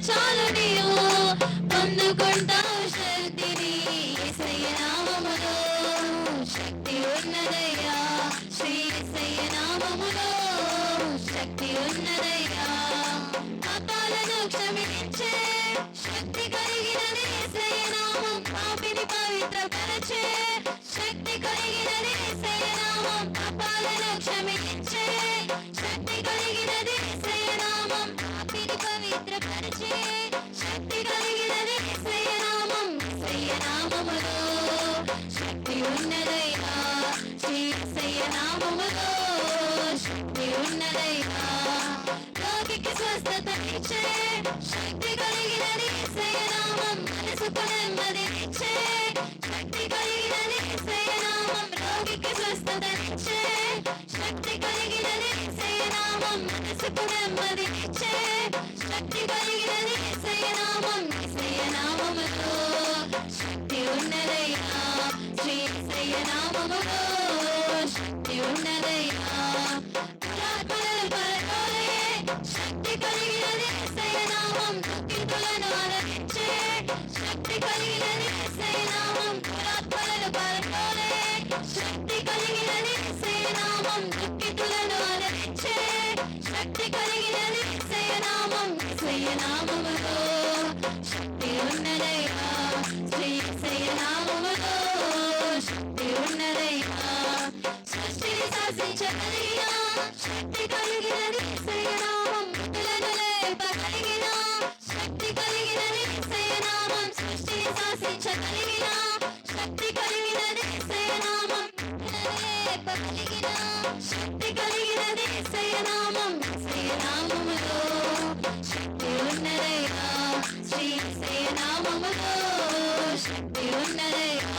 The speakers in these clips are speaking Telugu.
చాలు నీవు పొందుకుంటావు శక్తిని. యేసయ్య నామములో శక్తి ఉన్నదయ్యా, శ్రీ యేసయ్య నామములో శక్తి ఉన్నదయ్యా. పాపాలను క్షమించే శక్తి కలిగినది యేసయ్య నామం. పాపిని పవిత్రపరచే శక్తి కలిగినది యేసయ్య నామం. పాపాలను క్షమించే శక్తి కలిగినది యేసయ్య నామం. పాపిని పవిత్రపరచే శక్తి కలిగినది యేసయ్య నామం. యేసయ్య నామములో శక్తి ఉన్నదయ్యా, శ్రీ యేసయ్య నామములో శక్తి ఉన్నదయ్యా. రోగికి స్వస్థతనిచ్చే శక్తి కలిగినది యేసయ్య నామం. మనసుకు నెమ్మదినిచ్చే శక్తి కలిగినది యేసయ్య నామం. రోగికి స్వస్థతనిచ్చే శక్తి కలిగినది యేసయ్య నామం. మనసుకు నెమ్మదినిచ్చే శక్తి కలిగినది యేసయ్య నామం. యేసయ్య నామములో శక్తి ఉన్నదయ్యా, శ్రీ యేసయ్య నామములో శక్తి ఉన్నదయ్యా. దురాత్మలను పరదోలే శక్తి కలిగినది యేసయ్య నామం. దుఃఖితులను ఆదరించే శక్తి కలిగినది యేసయ్య నామం. దురాత్మలను పరదోలే శక్తి కలిగినది యేసయ్య నామం. దుఃఖితులను ఆదరించే శక్తి కలిగినది యేసయ్య నామం. యేసయ్య నామములో శక్తి ఉన్నదయ్యా, శ్రీ యేసయ్య నామములో శక్తి ఉన్నదయ్యా. సృష్టిని శాసించగలిగిన శక్తి కలిగినది యేసయ్య నామం. మృతులను లేపగలిగిన శక్తి కలిగినది యేసయ్య నామం. సృష్టిని శాసించగలిగిన శక్తి కలిగినది యేసయ్య నామం. మృతులను లేపగలిగిన శక్తి కలిగినది యేసయ్య నామం. యేసయ్య నామములో శక్తి ఉన్నదయ్యా, శ్రీ యేసయ్య నామములో శక్తి ఉన్నదయ్యా.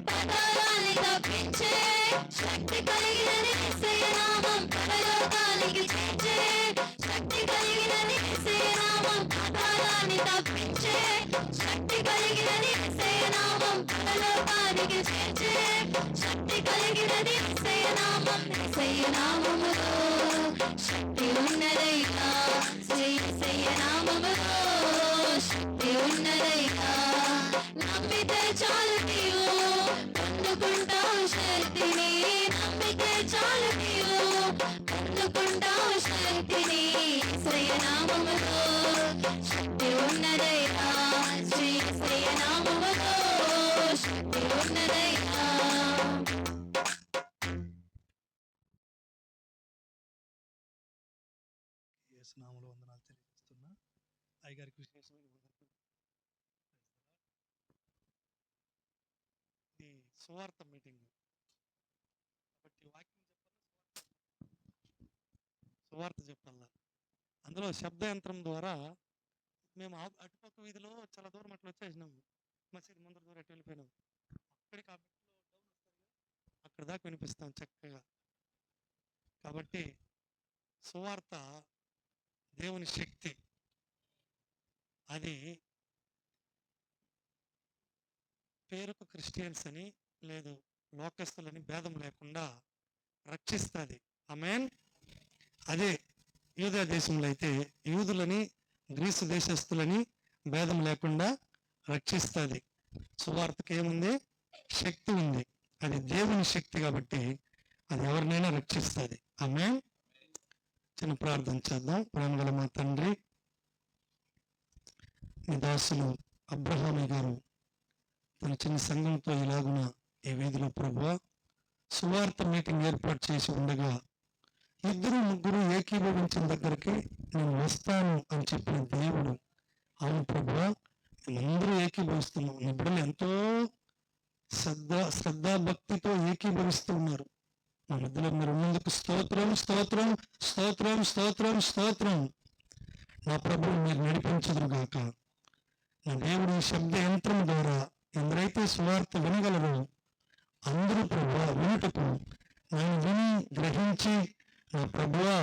పాతాళాన్ని తప్పించే శక్తి కలిగినది యేసయ్య నామం. పరలోకానికి చేర్చే శక్తి కలిగినది యేసయ్య నామం. పాతాళాన్ని తప్పించే శక్తి కలిగినది యేసయ్య నామం. పరలోకానికి చేర్చే శక్తి కలిగినది యేసయ్య నామం. యేసయ్య నామములో శక్తి ఉన్నదయ్యా, శ్రీ యేసయ్య నామములో శక్తి ఉన్నదయ్యా. నమ్మితే చాలు నీవు పొందుకుంటావు శక్తిని. నమ్మితే చాలు నీవు పొందుకుంటావు శక్తిని. యేసయ్య నామములో శక్తి ఉన్నదయ్యా, శ్రీ యేసయ్య నామములో శక్తి ఉన్నదయ్యా. యేసు నామములో వందనాలు తెలియజేస్తున్నా. అయ్యగారికి విశేషమైన వందనాలు. ఈ సువార్త మీటింగ్ కాబట్టి వాక్యం సువార్త చెప్పాలా. అందులో శబ్ద యంత్రం ద్వారా మేము అటుపక్క వీధిలో చాలా దూరం అట్లా వచ్చేసినాము. మసీదు ముందర దూరం అటు వెళ్ళిపోయినాం. అక్కడికి ఆ బిట్లో డౌన్ వస్తుంది, అక్కడ దాకా వినిపిస్తాం చక్కగా. కాబట్టి సువార్త దేవుని శక్తి. అది పేరుకు క్రిస్టియన్స్ అని లేదు లోకస్తులని భేదం లేకుండా రక్షిస్తుంది. ఆమేన్. అదే యూదా దేశంలో అయితే యూదులని గ్రీసు దేశస్తులని భేదం లేకుండా రక్షిస్తుంది. సువార్తకి ఏముంది? శక్తి ఉంది. అది దేవుని శక్తి కాబట్టి అది ఎవరినైనా రక్షిస్తుంది. ఆమేన్. చిన్న ప్రార్థన చేద్దాం. ప్రేమగల మా తండ్రి, మీ దాసులు అబ్రహామి గారు తన చిన్న సంఘంతో ఇలాగున ఈ వీధిలో ప్రభువా సువార్త మీటింగ్ ఏర్పాటు చేసి ఉండగా ఇద్దరు ముగ్గురు ఏకీభవించిన దగ్గరికి నేను వస్తాను అని చెప్పిన దేవుడు, అవును ప్రభువా మేమందరూ ఏకీభవిస్తున్నాం. నీ బిడ్డలు ఎంతో శ్రద్ధాభక్తితో ఏకీభవిస్తూ ఉన్నారు. మా మధ్యలో మీరు ఉన్నందుకు స్తోత్రం స్తోత్రం స్తోత్రం స్తోత్రం స్తోత్రం. నా ప్రభువు మీరు నడిపించదురు గాక. నా దేవుడు ఈ శబ్ద యంత్రం ద్వారా ఎందరైతే సువార్త వినగలరో అందరూ ప్రభువా వినుటకు నేను విని గ్రహించి నా ప్రభువా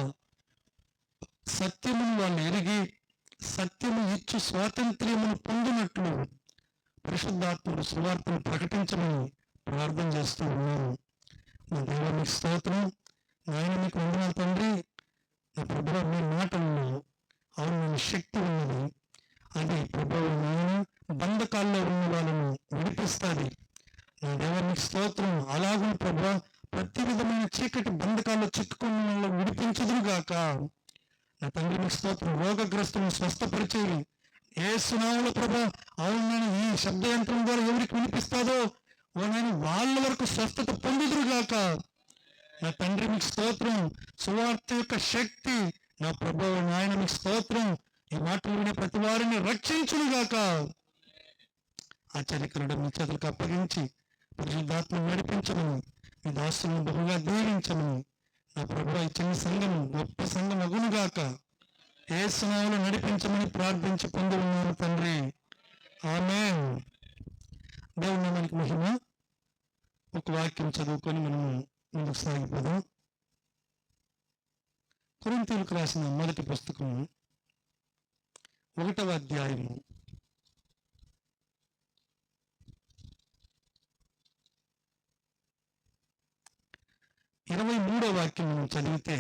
సత్యమును వాళ్ళు ఎరిగి సత్యము ఇచ్చు స్వాతంత్ర్యమును పొందినట్లు పరిశుద్ధాత్ముడు సువార్తను ప్రకటించమని ప్రార్థన చేస్తూ ఉన్నారు. నా దేవునికి స్తోత్రం. నాయన మీకు వందనాలు తండ్రి. నా ప్రభువా మీ మాటల్లో అవును శక్తి ఉన్నది. ప్రభువు నాయన బంధకాల్లో ఉన్న వాళ్ళను విడిపిస్తుంది. నా దేవునికి స్తోత్రం. అలాగే ప్రభా ప్రతి విధమైన చీకటి బంధకాల్లో చిక్కుకున్న వాళ్ళను విడిపించుదురుగాక. నా తండ్రి మీకు స్తోత్రం. రోగగ్రస్తులను స్వస్థపరిచేవి యేసునామములో ప్రభా. అవును, నేను ఈ శబ్ద యంత్రం ద్వారా ఎవరికి వినిపిస్తాదో నేను వాళ్ళ వరకు స్వస్థత పొందుదురుగాక. నా తండ్రి మీకు స్తోత్రం. సువార్త యొక్క శక్తి నా ప్రభువు నాయన మీకు స్తోత్రం. ఈ మాటలు వినే ప్రతి వారిని రక్షించునుగాక. ఆశ్చర్యకరుడు మీ చేతులకు అప్పగించి పరిశుద్ధాత్మ నడిపించమని, మీ దాసులను బహుగా దీవించమని, నా ప్రభు ఈ చిన్న సంఘం గొప్ప సంఘం అగునుగాక యేసునామములో నడిపించమని ప్రార్థించి పొంది ఉన్నాను తండ్రి. ఆమేన్. దేవుని నామానికి మహిమ. ఒక వాక్యం చదువుకొని మనము ముందుకు సాగిపోదాం. కొరింథీయులకు రాసిన మొదటి పుస్తకం 1వ అధ్యాయము 23వ వాక్యం మనం చదివితే,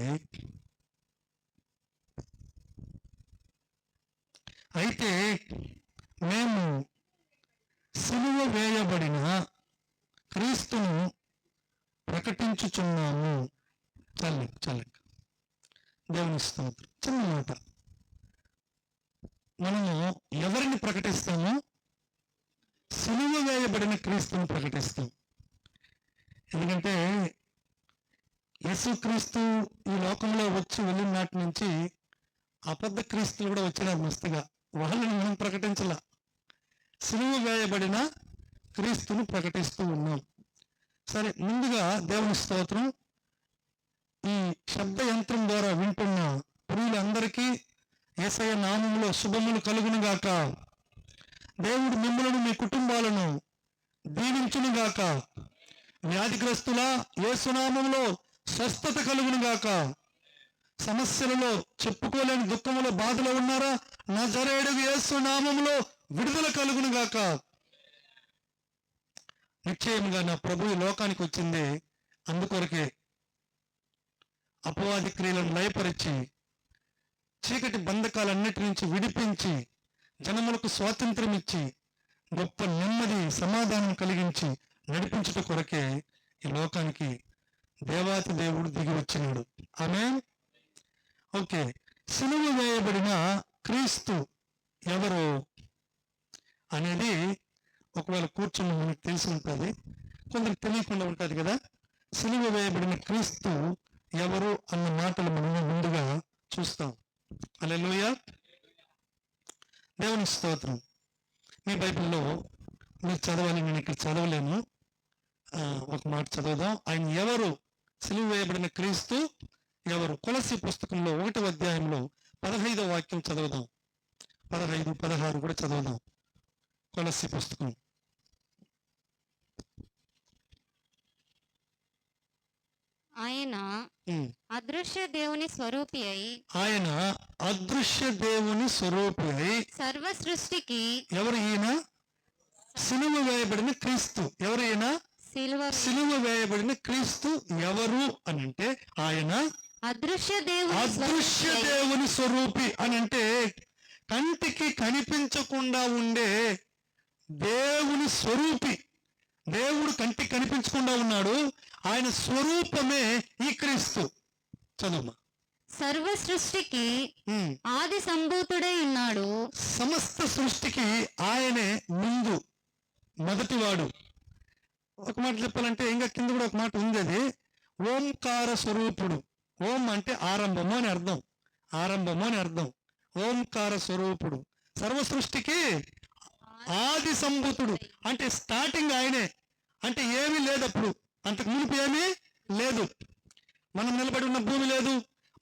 అయితే మేము సిలువ వేయబడిన క్రీస్తును ప్రకటించుచున్నాము. చల్లక దేవుని స్తోత్రం. చిన్న మాట. మనము ఎవరిని ప్రకటిస్తామో సిలువ వేయబడిన క్రీస్తును ప్రకటిస్తాం. ఎందుకంటే యేసుక్రీస్తు ఈ లోకంలో వచ్చి వెళ్ళిన నాటి నుంచి అబద్ధ క్రీస్తులు కూడా వచ్చినారు మస్తుగా. వాళ్ళని మనం ప్రకటించాల. సిలువ వేయబడిన క్రీస్తును ప్రకటిస్తూ ఉన్నాం. సరే, ముందుగా దేవుని స్తోత్రం. ఈ శబ్ద యంత్రం ద్వారా వింటున్న ప్రియులందరికీ యేసయ్య నామములో శుభములు కలుగునుగాక. దేవుడు మిమ్మలను మీ కుటుంబాలను దీవించునుగాక. వ్యాధిగ్రస్తుల యేసునామములో స్వస్థత కలుగునుగాక. సమస్యలలో చెప్పుకోలేని దుఃఖములో బాధలో ఉన్నారా? నజరేయుడు యేసు నామములో విడుదల కలుగునుగాక. నిశ్చయముగా నా ప్రభు ఈ లోకానికి వచ్చింది అందుకొరకే. అపవాది క్రియలను లయపరిచి చీకటి బంధకాలన్నిటి నుంచి విడిపించి జనములకు స్వాతంత్రం ఇచ్చి గొప్ప నెమ్మది సమాధానం కలిగించి నడిపించుట కొరకే ఈ లోకానికి దేవాతి దేవుడు దిగి వచ్చినాడు. ఆమేన్. ఓకే, సిలువ వేయబడిన క్రీస్తు ఎవరు అనేది ఒకవేళ కూర్చుని మనకు తెలిసి ఉంటుంది, కొందరికి తెలియకుండా ఉంటుంది కదా. సిలువ వేయబడిన క్రీస్తు ఎవరు అన్న మాటలు మనం ముందుగా చూస్తాం. హల్లెలూయా. దేవుని స్తోత్రం. మీ బైబిల్లో మీరు చదవాలి, నేను ఇక్కడ చదవలేను. ఒక మాట చదువుదాం. ఆయన ఎవరు? సిలువ వేయబడిన క్రీస్తు ఎవరు? కొలస్సీ పుస్తకంలో 1వ అధ్యాయంలో 15వ వాక్యం చదువుదాం. 15, 16 కూడా చదువుదాం. కొలస్సీ పుస్తకం. ఆయన అదృశ్య దేవుని స్వరూపి అయి, ఆయన అదృశ్య దేవుని స్వరూపి అయి సర్వ సృష్టికి ఎవరు? ఈయన సిలువ వేయబడిన క్రీస్తు. ఎవరు ఈయన? సిలువ వేయబడిన క్రీస్తు ఎవరు అని అంటే ఆయన అదృశ్య దేవుని స్వరూపి అని అంటే కంటికి కనిపించకుండా ఉండే దేవుని స్వరూపి. దేవుడు కంటికి కనిపించకుండా ఉన్నాడు, ఆయన స్వరూపమే ఈ క్రీస్తు. చదువు. సర్వ సృష్టికి ఆది సంభూతుడై ఉన్నాడు. సమస్త సృష్టికి ఆయనే ముందు, మొదటివాడు. ఒక మాట చెప్పాలంటే ఇంకా కింద కూడా ఒక మాట ఉంది, అది ఓంకార స్వరూపుడు. ఓం అంటే ఆరంభము అని అర్థం, ఆరంభము అని అర్థం. ఓంకార స్వరూపుడు, సర్వ సృష్టికి ఆది సంభూతుడు అంటే స్టార్టింగ్ ఆయనే. అంటే ఏమీ లేదు అప్పుడు, అంతకు మునుపు ఏమీ లేదు. మనం నిలబడి ఉన్న భూమి లేదు,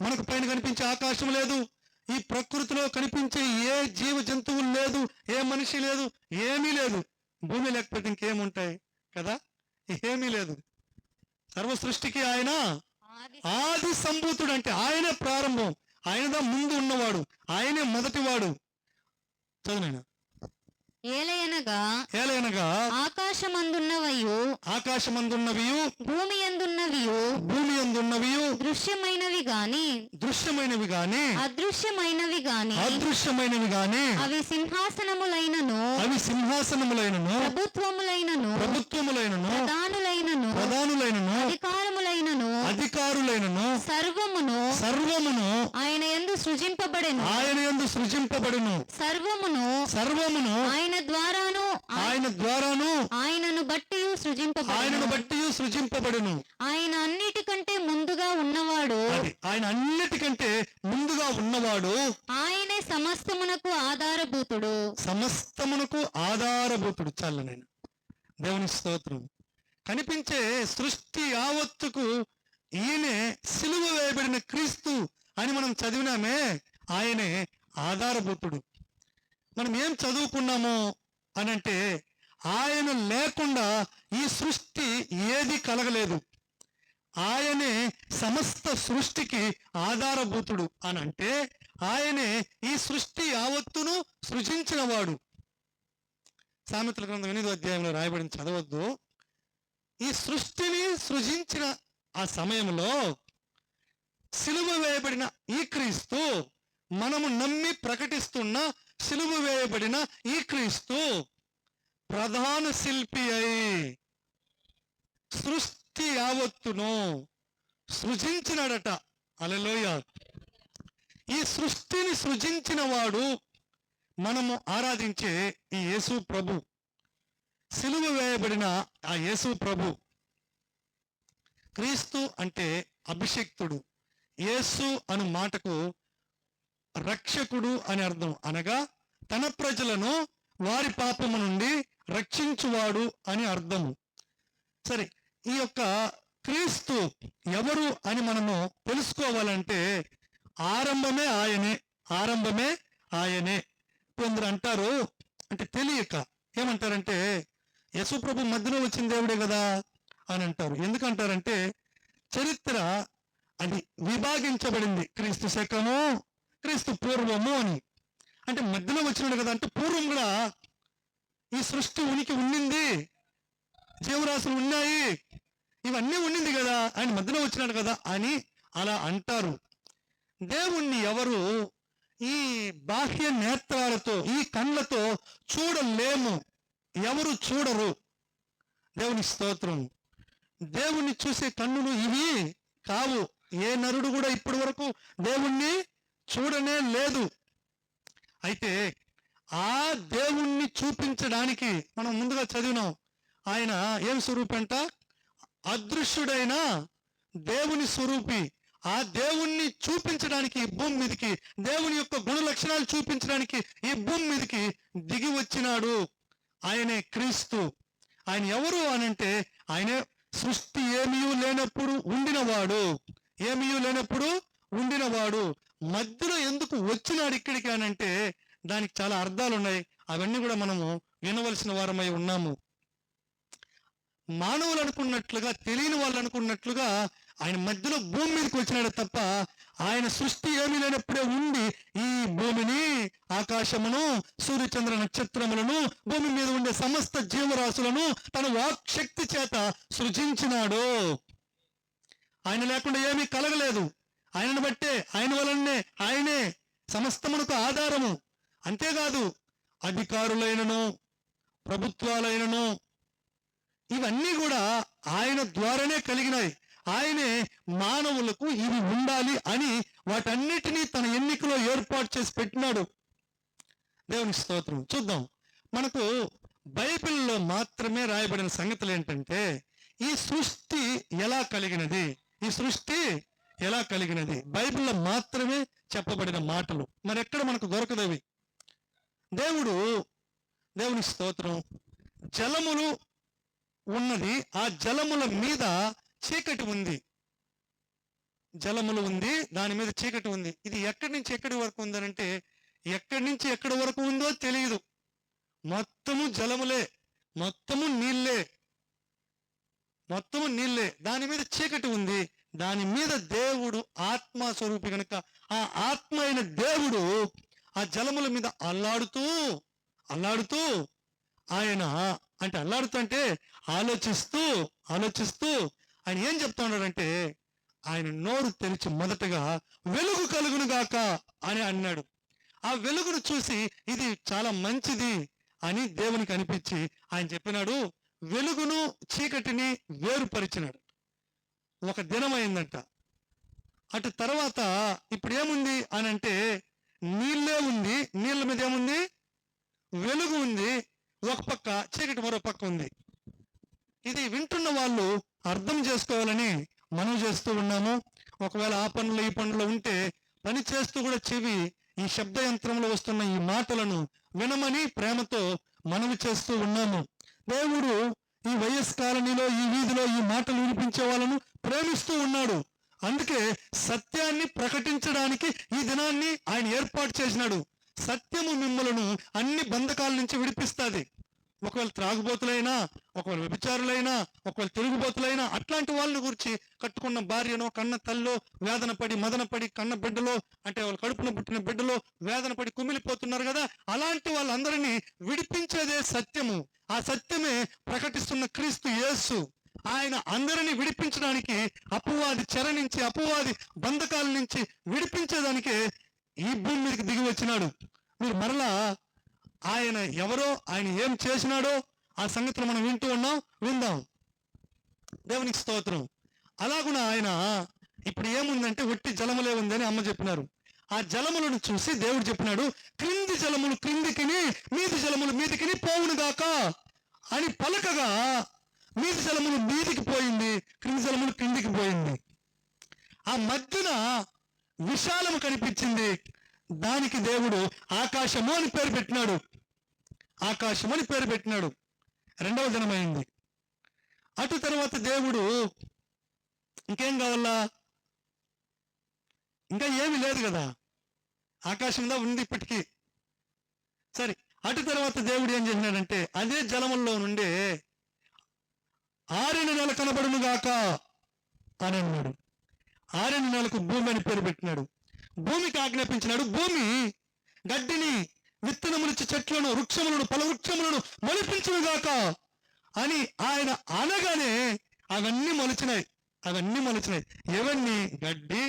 మనకు పైన కనిపించే ఆకాశం లేదు, ఈ ప్రకృతిలో కనిపించే ఏ జీవ జంతువులు లేదు, ఏ మనిషి లేదు, ఏమీ లేదు. భూమి లేకపోతే ఇంకేముంటాయి కదా? ఏమీ లేదు. సర్వ సృష్టికి ఆయన ఆది సంభూతుడు అంటే ఆయనే ప్రారంభం, ఆయనదా ముందు ఉన్నవాడు, ఆయనే మొదటివాడు. చదువునైనా ఏలయనగా ఏలైనగా ఆకాశమందున్నవయు ఆకాశమందున్నవియు భూమి అందున్నవియు భూమి అందున్నవియు దృశ్యమైనవి గాని దృశ్యమైనవి గాని అదృశ్యమైనవి గాని అదృశ్యమైనవి గాని అవి సింహాసనములైనను అవి సింహాసనములైనను ప్రభుత్వములైనను ప్రభుత్వములైనను ప్రధానులైనను ప్రధానులైనను అధికారములైనను అధికారులైనను సర్వమును సర్వమును ఆయన యందు సృజింపబడెను ఆయన యందు సృజింపబడును సర్వమును సర్వమును ఆయన ద్వారాను ఆయన ద్వారాను ఆయనను బట్టి ఆయనను సృజింపబడెను బట్టి సృజింపబడును. ఆయన అన్నిటికంటే ముందుగా ఉన్నవాడు అది ఆయన అన్నిటికంటే ముందుగా ఉన్నవాడు, ఆయనే సమస్తమునకు ఆధారభూతుడు. సమస్తమునకు ఆధారభూతుడు. చాలనైనా దేవుని స్తోత్రం. కనిపించే సృష్టి యావత్తుకు ఈయనే సిలువ వేయబడిన క్రీస్తు అని మనం చదివినామే, ఆయనే ఆధారభూతుడు. మనం ఏం చదువుకున్నాము అనంటే, ఆయన లేకుండా ఈ సృష్టి ఏది కలగలేదు, ఆయనే సమస్త సృష్టికి ఆధారభూతుడు అని అంటే ఆయనే ఈ సృష్టి యావత్తును సృజించిన వాడు. సామెతల గ్రంథం 8వ అధ్యాయంలో రాయబడిన చదవద్దు. ఈ సృష్టిని సృజించిన ఆ సమయంలో సిలువ వేయబడిన ఈ క్రీస్తు, మనము నమ్మి ప్రకటిస్తున్న సిలువ వేయబడిన ఈ క్రీస్తు ప్రధాన శిల్పి అయి సృష్టి యావత్తును సృజించినాడట. హల్లెలూయా. ఈ సృష్టిని సృజించిన వాడు మనము ఆరాధించే ఈ యేసు ప్రభు, సిలువ వేయబడిన ఆ యేసు ప్రభు. క్రీస్తు అంటే అభిషిక్తుడు. యేసు అను మాటకు రక్షకుడు అని అర్థం, అనగా తన ప్రజలను వారి పాపము నుండి రక్షించువాడు అని అర్థము. సరే, ఈ యొక్క క్రీస్తు ఎవరు అని మనము తెలుసుకోవాలంటే ఆరంభమే ఆయనే, ఆరంభమే ఆయనే. కొందరు అంటారు, అంటే తెలియక ఏమంటారంటే, యేసు ప్రభు మధ్యలో వచ్చిన దేవుడే కదా అని అంటారు. ఎందుకంటారంటే చరిత్ర అది విభాగించబడింది, క్రీస్తు శకము క్రీస్తు పూర్వము అని. అంటే మధ్యలో వచ్చినాడు కదా, అంటే పూర్వం కూడా ఈ సృష్టి ఉనికి ఉండింది, జీవరాశులు ఉన్నాయి, ఇవన్నీ ఉండింది కదా, ఆయన మధ్యలో వచ్చినాడు కదా అని అలా అంటారు. దేవుణ్ణి ఎవరు ఈ బాహ్య నేత్రాలతో, ఈ కళ్ళతో చూడలేము, ఎవరు చూడరు. దేవుని స్తోత్రం. దేవుణ్ణి చూసే కన్నులు ఇవి కావు. ఏ నరుడు కూడా ఇప్పటి వరకు దేవుణ్ణి చూడనే లేదు. అయితే ఆ దేవుణ్ణి చూపించడానికి మనం ముందుగా చదివినాం, ఆయన ఏం స్వరూపంట? అదృశ్యుడైన దేవుని స్వరూపి. ఆ దేవుణ్ణి చూపించడానికి ఈ భూమి మీదకి, దేవుని యొక్క గుణ లక్షణాలు చూపించడానికి ఈ భూమి మీదకి దిగి వచ్చినాడు. ఆయనే క్రీస్తు. ఆయన ఎవరు అనంటే, ఆయనే సృష్టి ఏమీ లేనప్పుడు ఉండినవాడు, ఏమీ లేనప్పుడు ఉండినవాడు. మధ్యలో ఎందుకు వచ్చినాడు ఇక్కడికి అనంటే దానికి చాలా అర్థాలు ఉన్నాయి. అవన్నీ కూడా మనము వినవలసిన వారమై ఉన్నాము. మానవులు అనుకున్నట్లుగా, తెలియని వాళ్ళు అనుకున్నట్లుగా ఆయన మధ్యలో భూమి మీదకి వచ్చినాడు తప్ప, ఆయన సృష్టి ఏమీ లేనప్పుడే ఉండి ఈ భూమిని, ఆకాశమును, సూర్యచంద్ర నక్షత్రములను, భూమి మీద ఉండే సమస్త జీవరాశులను తన వాక్శక్తి చేత సృజించినాడు. ఆయన లేకుండా ఏమీ కలగలేదు. ఆయనను బట్టే, ఆయన వలనే, ఆయనే సమస్తమునకు ఆధారము. అంతేకాదు, అధికారులైనను, ప్రభుత్వాలైనను, ఇవన్నీ కూడా ఆయన ద్వారానే కలిగినాయి. ఆయనే మానవులకు ఇవి ఉండాలి అని వాటన్నిటినీ తన ఎన్నికలో ఏర్పాటు చేసి పెట్టినాడు. దేవుని స్తోత్రం. చూద్దాం, మనకు బైబిల్లో మాత్రమే రాయబడిన సంగతులు ఏంటంటే, ఈ సృష్టి ఎలా కలిగినది, ఈ సృష్టి ఎలా కలిగినది బైబిల్లో మాత్రమే చెప్పబడిన మాటలు, మరెక్కడ మనకు దొరకదవి. దేవుని స్తోత్రం, జలములు ఉన్నది, ఆ జలముల మీద చీకటి ఉంది. జలములు ఉంది, దాని మీద చీకటి ఉంది. ఇది ఎక్కడి నుంచి ఎక్కడి వరకు ఉందనంటే, ఎక్కడి నుంచి ఎక్కడి వరకు ఉందో తెలియదు. మొత్తము జలములే, మొత్తము నీళ్ళే, మొత్తము నీళ్ళే. దాని మీద చీకటి ఉంది. దాని మీద దేవుడు ఆత్మ స్వరూపి కనుక, ఆ ఆత్మ అయిన దేవుడు ఆ జలముల మీద అల్లాడుతూ అల్లాడుతూ ఆయన అంటే అల్లాడుతుంటే ఆలోచిస్తూ ఆలోచిస్తూ ఆయన ఏం చెప్తా ఉన్నాడంటే ఆయన నోరు తెరిచి మొదటగా వెలుగు కలుగును గాక అని అన్నాడు. ఆ వెలుగును చూసి ఇది చాలా మంచిది అని దేవునికి అనిపించి ఆయన చెప్పినాడు, వెలుగును చీకటిని వేరుపరిచినాడు. ఒక దినం అయిందంట. అటు తర్వాత ఇప్పుడు ఏముంది అని అంటే నీళ్ళే ఉంది, నీళ్ళ మీద ఏముంది, వెలుగు ఉంది, ఒక పక్క చీకటి మరో పక్క ఉంది. ఇది వింటున్న వాళ్ళు అర్థం చేసుకోవాలని మనం చేస్తూ ఉన్నాము. ఒకవేళ ఆ పనులు ఈ పనులు ఉంటే పని చేస్తూ కూడా చెవి ఈ శబ్ద యంత్రంలో వస్తున్న ఈ మాటలను వినమని ప్రేమతో మనవి చేస్తూ ఉన్నాము. దేవుడు ఈ వైఎస్ కాలనీలో ఈ వీధిలో ఈ మాటలు వినిపించే వాళ్ళను ప్రేమిస్తూ ఉన్నాడు. అందుకే సత్యాన్ని ప్రకటించడానికి ఈ దినాన్ని ఆయన ఏర్పాటు చేసినాడు. సత్యము మిమ్మలను అన్ని బంధకాల నుంచి విడిపిస్తుంది. ఒకవేళ త్రాగుబోతులైనా, ఒకవేళ వ్యభిచారులైనా, ఒకవేళ తిరుగుబోతులైనా అట్లాంటి వాళ్ళని గురించి కట్టుకున్న భార్యనో కన్న తల్లో వేదన పడి మదన పడి కన్న బిడ్డలో అంటే వాళ్ళ కడుపున పుట్టిన బిడ్డలో వేదన పడి కుమిలిపోతున్నారు కదా, అలాంటి వాళ్ళందరినీ విడిపించేదే సత్యము. ఆ సత్యమే ప్రకటిస్తున్న క్రీస్తు యేసు. ఆయన అందరినీ విడిపించడానికి అపవాది చెర నుంచి అపవాది బంధకాల నుంచి విడిపించేదానికే ఈ భూమి మీదకి దిగి వచ్చినాడు. మీరు మరలా ఆయన ఎవరో ఆయన ఏం చేసినాడో ఆ సంగతులు మనం వింటూ ఉన్నాం, విందాం. దేవునికి స్తోత్రం. అలాగున ఆయన ఇప్పుడు ఏముందంటే ఒట్టి జలములే ఉందని అమ్మ చెప్పినారు. ఆ జలములను చూసి దేవుడు చెప్పినాడు, క్రింది జలములు క్రిందికిని మీది జలములు మీదికిని పోవును గాక అని పలకగా మీది జలములు మీదికి పోయింది, క్రింది జలములు క్రిందికి పోయింది. ఆ మధ్యన విశాలము కనిపించింది. దానికి దేవుడు ఆకాశము అని పేరు పెట్టినాడు. ఆకాశము అని పేరు పెట్టినాడు. రెండవ దినమైంది. అటు తర్వాత దేవుడు ఇంకేం కావాలా, ఇంకా ఏమీ లేదు కదా, ఆకాశంలో ఉంది ఇప్పటికీ. సరే, అటు తర్వాత దేవుడు ఏం చేసినాడంటే అదే జలముల్లో నుండి ఆరిన నెల కనబడును గాక అని అన్నాడు. ఆరిన నెలకు భూమి అని పేరు పెట్టినాడు. భూమికి ఆజ్ఞాపించినాడు, భూమి గడ్డిని విత్తనములిచ్చి చెట్లను వృక్షములను పల వృక్షములను మొలిపించును గాక అని ఆయన అనగానే అవన్నీ మొలిచినాయి. అవన్నీ మొలిచినాయి. ఎవన్నీ? గడ్డి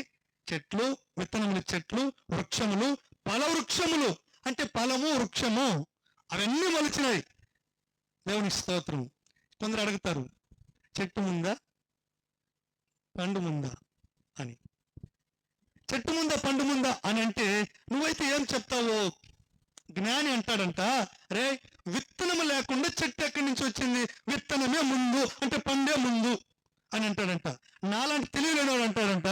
చెట్లు, విత్తనములు చెట్లు, వృక్షములు, పల వృక్షములు అంటే ఫలము వృక్షము, అవన్నీ మొలిచినాయి. దేవుని స్తోత్రం. కొందరు అడుగుతారు, చెట్టు ముందా పండు ముందా అని. చెట్టు ముందా పండు ముందా అని అంటే నువ్వైతే ఏం చెప్తావో? జ్ఞాని అంటాడంట, రే విత్తనము లేకుండా చెట్టు ఎక్కడి నుంచి వచ్చింది? విత్తనమే ముందు అంటే పండే ముందు అని అంటాడంట. నాలాంటి తెలియలేనివాడు అంటాడంట,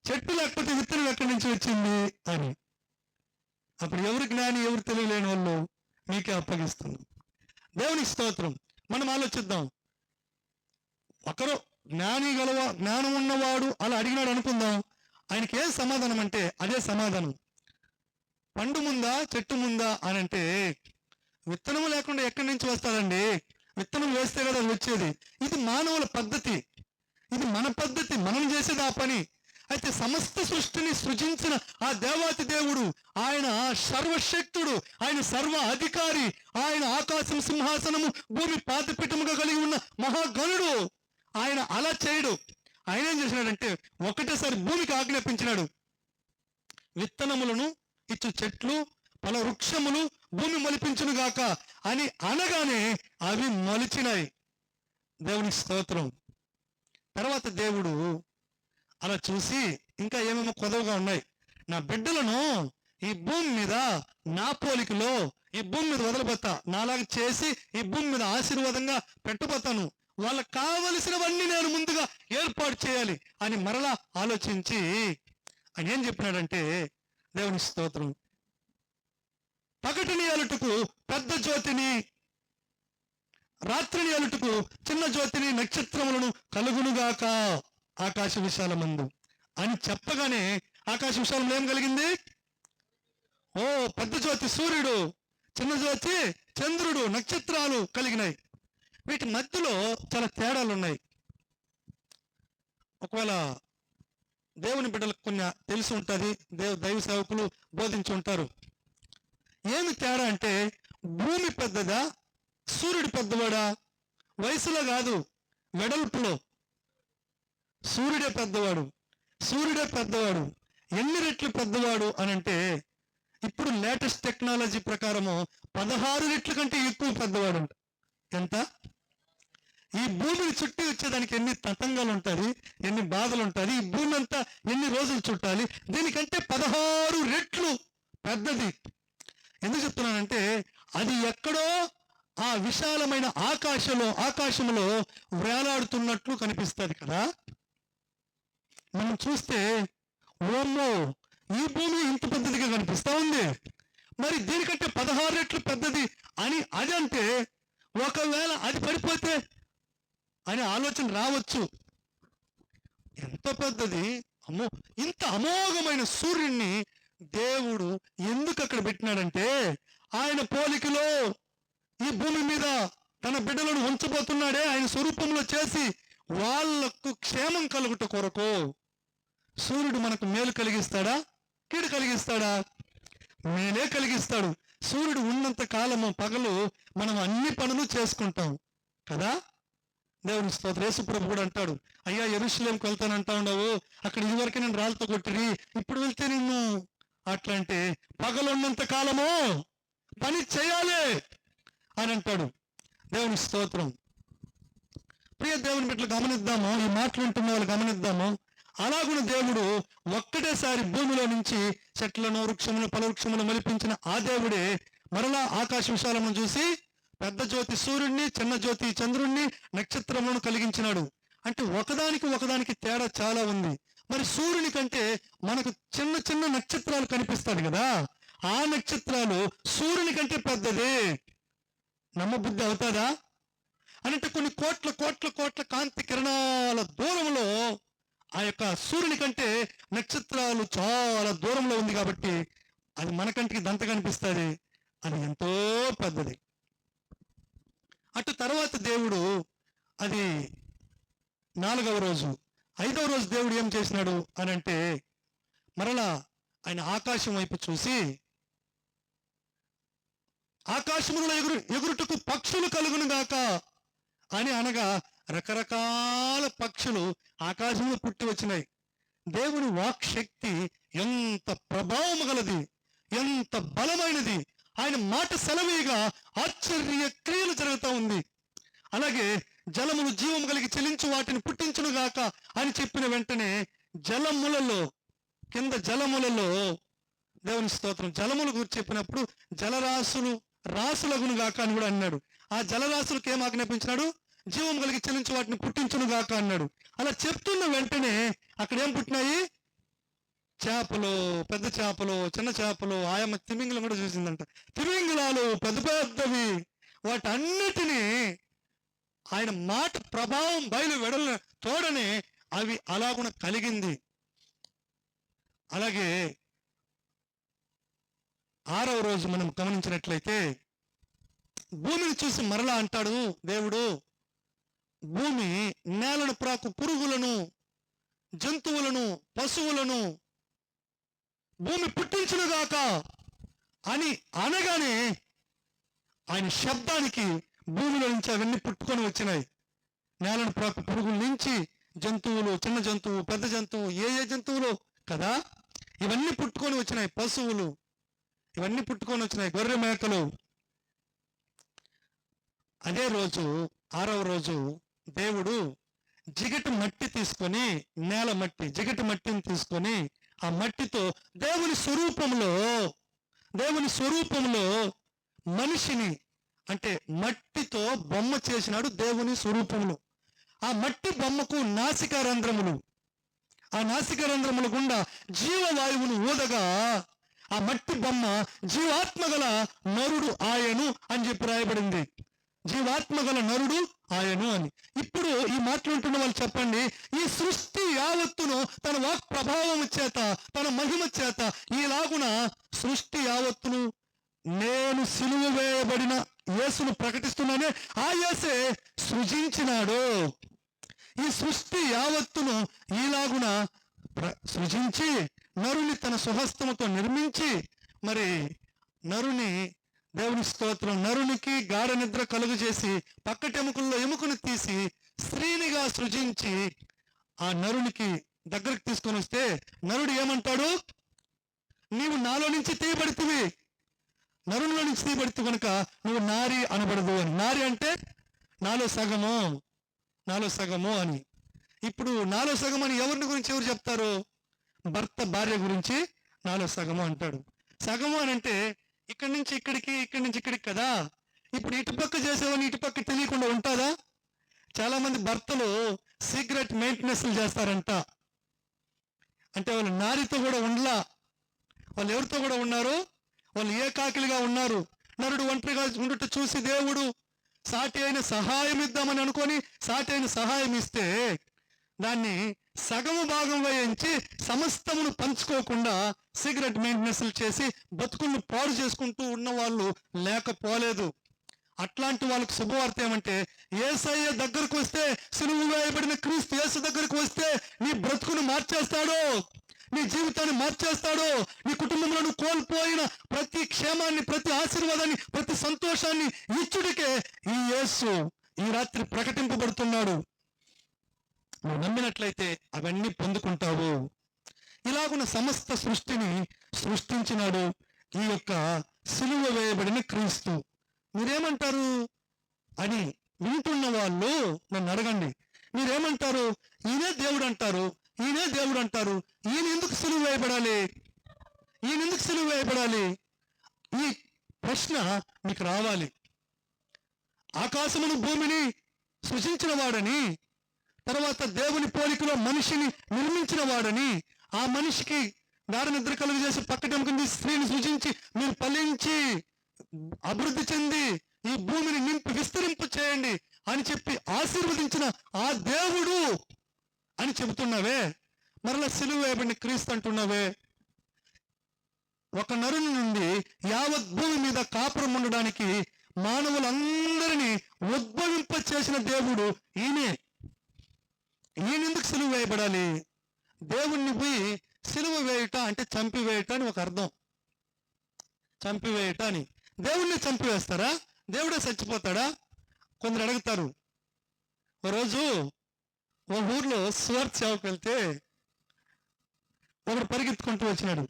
చెట్టు లేకపోతే విత్తనం ఎక్కడి నుంచి వచ్చింది అని. అప్పుడు ఎవరు జ్ఞాని ఎవరు తెలియలేని వాళ్ళు? మీకే అప్పగిస్తున్నాం. దేవుని స్తోత్రం. మనం ఆలోచిద్దాం. ఒకరు జ్ఞానం ఉన్నవాడు అలా అడిగినాడు అనుకుందాం, ఆయనకి ఏం సమాధానం అంటే అదే సమాధానం. పండు ముందా చెట్టు ముందా అని అంటే విత్తనము లేకుండా ఎక్కడి నుంచి వస్తాదండి? విత్తనం వేస్తే కదా వచ్చేది. ఇది మానవుల పద్ధతి, ఇది మన పద్ధతి, మనం చేసేది ఆ పని. అయితే సమస్త సృష్టిని సృజించిన ఆ దేవాతి దేవుడు, ఆయన సర్వశక్తుడు, ఆయన సర్వ అధికారి, ఆయన ఆకాశం సింహాసనము భూమి పాదపీఠముగా కలిగి ఉన్న మహాగణుడు. ఆయన అలా చేయడు. ఆయన ఏం చేసినాడంటే ఒకటేసారి భూమికి ఆజ్ఞాపించినాడు, విత్తనములను ఇచ్చు చెట్లు పల వృక్షములు భూమి మొలిపించును గాక అని అనగానే అవి మొలిచినాయి. దేవుని స్తోత్రం. తర్వాత దేవుడు అలా చూసి ఇంకా ఏమేమో కొదవగా ఉన్నాయి, నా బిడ్డలను ఈ భూమి మీద నా పోలికలో ఈ భూమి మీద వదలబోతా, నాలాగా చేసి ఈ భూమి మీద ఆశీర్వాదంగా పెట్టబోతాను, వాళ్ళకు కావలసినవన్నీ నేను ముందుగా ఏర్పాటు చేయాలి అని మరలా ఆలోచించి ఆయన ఏం చెప్పినాడంటే, దేవుని స్తోత్రం, పగటిని అలుటకు పెద్ద జ్యోతిని, రాత్రిని అలుటకు చిన్న జ్యోతిని, నక్షత్రములను కలుగునుగాక ఆకాశ విశాలమందు అని చెప్పగానే ఆకాశ విశాలంలో ఏం కలిగింది? ఓ పెద్ద జ్యోతి సూర్యుడు, చిన్న జ్యోతి చంద్రుడు, నక్షత్రాలు కలిగినాయి. వీటి మధ్యలో చాలా తేడాలు ఉన్నాయి. ఒకవేళ దేవుని బిడ్డలకు కొన్ని తెలిసి ఉంటుంది, దైవ సేవకులు బోధించి ఉంటారు. ఏమి తేడా అంటే భూమి పెద్దదా, సూర్యుడు పెద్దవాడా? వయసులో కాదు, వెడల్పులో. సూర్యుడే పెద్దవాడు, సూర్యుడే పెద్దవాడు. ఎన్ని రెట్లు పెద్దవాడు అని అంటే ఇప్పుడు లేటెస్ట్ టెక్నాలజీ ప్రకారము 16 రెట్ల కంటే ఎక్కువ పెద్దవాడు అంట. ఎంత? ఈ భూమిని చుట్టి వచ్చేదానికి ఎన్ని తతంగాలు ఉంటుంది, ఎన్ని బాధలు ఉంటుంది, ఈ భూమి అంతా ఎన్ని రోజులు చుట్టాలి, దీనికంటే 16 రెట్లు పెద్దది. ఎందుకు చెప్తున్నానంటే అది ఎక్కడో ఆ విశాలమైన ఆకాశంలో వేలాడుతున్నట్లు కనిపిస్తుంది కదా. మనం చూస్తే ఓమ్మో, ఈ భూమి ఇంత పెద్దదిగా కనిపిస్తా ఉంది, మరి దీనికంటే 16 రెట్లు పెద్దది అని అదంటే ఒకవేళ అది పడిపోతే అనే ఆలోచన రావచ్చు. ఎంత పెద్దది, అమ్మో, ఇంత అమోఘమైన సూర్యుడిని దేవుడు ఎందుకు అక్కడ పెట్టినాడంటే ఆయన పోలికలో ఈ భూమి మీద తన బిడ్డలను ఉంచబోతున్నాడే, ఆయన స్వరూపంలో చేసి వాళ్లకు క్షేమం కలుగుట కొరకు. సూర్యుడు మనకు మేలు కలిగిస్తాడా, కీడు కలిగిస్తాడా? మేలే కలిగిస్తాడు. సూర్యుడు ఉన్నంత కాలము పగలు మనం అన్ని పనులు చేసుకుంటాం కదా. దేవుని స్తోత్రం. యేసు ప్రభు కూడా అంటాడు, అయ్యా యెరూషలేంకి వెళ్తానంటా ఉండవు, అక్కడ ఇదివరకే నేను రాళ్ళతో కొట్టిరి, ఇప్పుడు వెళ్తే నిన్ను అట్లా అంటే పగలు ఉన్నంత కాలము పని చేయాలి అని అంటాడు. దేవుని స్తోత్రం. ప్రియ దేవుని బిడ్డలు గమనిద్దాము, ఈ మాటలు వింటున్న వాళ్ళు గమనిద్దాము. అలాగున దేవుడు ఒక్కటేసారి భూమిలో నుంచి చెట్లను, వృక్షములను, ఫలవృక్షములను మలిపించిన ఆ దేవుడే మరలా ఆకాశ విశాలమును చూసి పెద్ద జ్యోతి సూర్యుడిని, చిన్న జ్యోతి చంద్రుణ్ణి, నక్షత్రములను కలిగించినాడు. అంటే ఒకదానికి తేడా చాలా ఉంది. మరి సూర్యుని కంటే మనకు చిన్న చిన్న నక్షత్రాలు కనిపిస్తాడు కదా, ఆ నక్షత్రాలు సూర్యుని కంటే పెద్దది. నమ్మబుద్ధి అవుతుందా? అంటే కొన్ని కోట్ల కోట్ల కోట్ల కాంతి కిరణాల దూరంలో ఆ యొక్క సూర్యుని కంటే నక్షత్రాలు చాలా దూరంలో ఉంది కాబట్టి అది మన కంటికి దంత కనిపిస్తుంది, అది ఎంతో పెద్దది. అటు తర్వాత దేవుడు అది 4వ రోజు, 5వ రోజు దేవుడు ఏం చేసినాడు అని అంటే మరలా ఆయన ఆకాశం వైపు చూసి, ఆకాశములో ఎగురుటకు పక్షులు కలుగును గాక అని అనగా రకరకాల పక్షులు ఆకాశంలో పుట్టి వచ్చినాయి. దేవుని వాక్ శక్తి ఎంత ప్రభావం గలది, ఎంత బలమైనది. ఆయన మాట సెలవీగా ఆశ్చర్య క్రియలు జరుగుతూ ఉంది. అలాగే జలములు జీవము కలిగి చెలించు వాటిని పుట్టించును గాక అని చెప్పిన వెంటనే జలములలో, కింద జలములలో, దేవుని స్తోత్రం, జలములు గురించి చెప్పినప్పుడు రాసులగును గాక అని కూడా అన్నాడు. ఆ జలరాశులకు ఏం ఆజ్ఞాపించినాడు? జీవం కలిగి చెలించు వాటిని పుట్టించును గాక అన్నాడు. అలా చెప్తున్న వెంటనే అక్కడ ఏం పుట్టినాయి? చేపలు, పెద్ద చేపలు, చిన్న చేపలు, ఆయమ్మ తిమింగలం కూడా చూసిందంట. తిమింగలాలు పెద్ద పెద్దవి, వాటన్నిటినీ ఆయన మాట ప్రభావం బయలు వెడల తోడనే అవి అలాగున కలిగింది. అలాగే 6వ రోజు మనం గమనించినట్లయితే భూమిని చూసి మరలా అంటాడు దేవుడు, భూమి నేలను ప్రాకు పురుగులను, జంతువులను, పశువులను భూమి పుట్టించునుగాక అని అనగానే ఆయన శబ్దానికి భూమిలో నుంచి అవన్నీ పుట్టుకొని వచ్చినాయి. నేలను ప్రాకు పురుగుల నుంచి జంతువులు, చిన్న జంతువు, పెద్ద జంతువు, ఏ జంతువులు కదా, ఇవన్నీ పుట్టుకొని వచ్చినాయి. పశువులు ఇవన్నీ పుట్టుకొని వచ్చినాయి, గొర్రె మేకలు. అదే రోజు 6వ రోజు దేవుడు జిగటి మట్టి తీసుకొని, నేల మట్టి, జిగటి మట్టిని తీసుకొని ఆ మట్టితో దేవుని స్వరూపంలో మనిషిని, అంటే మట్టితో బొమ్మ చేసినాడు దేవుని స్వరూపంలో. ఆ మట్టి బొమ్మకు నాసికా రంధ్రములు, ఆ నాసికా రంధ్రముల గుండా జీవవాయువును ఊదగా ఆ మట్టి బొమ్మ జీవాత్మగల నరుడు ఆయను అని చెప్పి రాయబడింది. జీవాత్మగల నరుడు ఆయను అని. ఇప్పుడు ఈ మాట్లాడుతున్న వాళ్ళు చెప్పండి, ఈ సృష్టి యావత్తును తన వాక్ ప్రభావం చేత, తన మహిమ చేత ఈలాగున సృష్టి యావత్తును నేను సిలువ వేయబడిన యేసును ప్రకటిస్తున్నానే ఆ యేసే సృజించినాడు. ఈ సృష్టి యావత్తును ఈలాగున సృజించి నరుని తన స్వహస్తముతో నిర్మించి మరి నరుని, దేవుని స్తోత్రం, నరునికి గాఢ నిద్ర కలుగు చేసి పక్కటెముకల్లో ఎముకను తీసి స్త్రీనిగా సృజించి ఆ నరునికి దగ్గరకు తీసుకొని వస్తే నరుడు ఏమంటాడు? నీవు నాలో నుంచి తీయబడితివి, నరునిలో నుంచి తీయబడితే కనుక నువ్వు నారి అనబడదు అని. నారి అంటే నాలో సగము, నాలో సగము అని. ఇప్పుడు నాలో సగం అని ఎవరిని గురించి ఎవరు చెప్తారు? భర్త భార్య గురించి నాలో సగము అంటాడు. సగము అని అంటే ఇక్కడి నుంచి ఇక్కడికి, ఇక్కడి నుంచి ఇక్కడికి కదా. ఇప్పుడు ఇటుపక్క చేసేవని ఇటుపక్క తెలియకుండా ఉంటుందా? చాలా మంది భర్తలు సీక్రెట్ మెయింటెనెన్స్లు చేస్తారంట. అంటే వాళ్ళు నారితో కూడా ఉండలా, వాళ్ళు ఎవరితో కూడా ఉన్నారు? వాళ్ళు ఏకాకిలుగా ఉన్నారు. నరుడు ఒంటరిగా ఉండుట చూసి దేవుడు సాటి అయిన సహాయం ఇద్దామని అనుకొని సాటి అయిన సహాయం ఇస్తే దాన్ని సగము భాగం వేయించి సమస్తమును పంచుకోకుండా సిగరెట్ మెయింటెనెన్స్లు చేసి బతుకులను పాడు చేసుకుంటూ ఉన్న వాళ్ళు లేకపోలేదు. అట్లాంటి వాళ్ళకు శుభవార్త ఏమంటే, యేసయ్య దగ్గరకు వస్తే, సిలువ వేయబడిన క్రీస్తు యేసు దగ్గరకు వస్తే నీ బ్రతుకును మార్చేస్తాడు, నీ జీవితాన్ని మార్చేస్తాడు. నీ కుటుంబంలో నువ్వు కోల్పోయిన ప్రతి క్షేమాన్ని, ప్రతి ఆశీర్వాదాన్ని, ప్రతి సంతోషాన్ని ఇచ్చుడికే ఈ యేసు ఈ రాత్రి ప్రకటింపబడుతున్నాడు. నువ్వు నమ్మినట్లయితే అవన్నీ పొందుకుంటావు. ఇలాగున్న సమస్త సృష్టిని సృష్టించినాడు ఈ యొక్క సిలువ వేయబడిన క్రీస్తు. మీరేమంటారు అని వింటున్న వాళ్ళు నన్ను అడగండి. మీరేమంటారు? ఈయనే దేవుడు అంటారు, ఈయనే దేవుడు అంటారు. ఈయన ఎందుకు సిలువ వేయబడాలి? ఈయన ఎందుకు సిలువ వేయబడాలి? ఈ ప్రశ్న మీకు రావాలి. ఆకాశమును భూమిని సృజించిన వాడని, తర్వాత దేవుని పోలికలో మనిషిని నిర్మించిన వాడని, ఆ మనిషికి గాఢ నిద్ర కలుగు చేసి పక్కటెముకని స్త్రీని సృజించి మీరు ఫలించి అభివృద్ధి చెంది ఈ భూమిని నింపి విస్తరింపు చేయండి అని చెప్పి ఆశీర్వదించిన ఆ దేవుడు అని చెబుతున్నావే, మరలా సిలువ వేయబడిన క్రీస్తు అంటున్నావే. ఒక నరుని నుండి యావత్ భూమి మీద కాపురం ఉండడానికి మానవులందరినీ ఉద్భవింప చేసిన దేవుడు ఈయనే. ఈయనెందుకు సిలువ వేయబడాలి? దేవుణ్ణి పోయి సిలువ వేయుట అంటే చంపివేయుట అని ఒక అర్థం. చంపివేయుట అని. దేవుణ్ణి చంపివేస్తారా? దేవుడే చచ్చిపోతాడా? కొందరు అడుగుతారు. ఓ రోజు ఓ ఊర్లో స్వార్థ సేవకు వెళ్తే ఒకడు పరిగెత్తుకుంటూ వచ్చినాడు.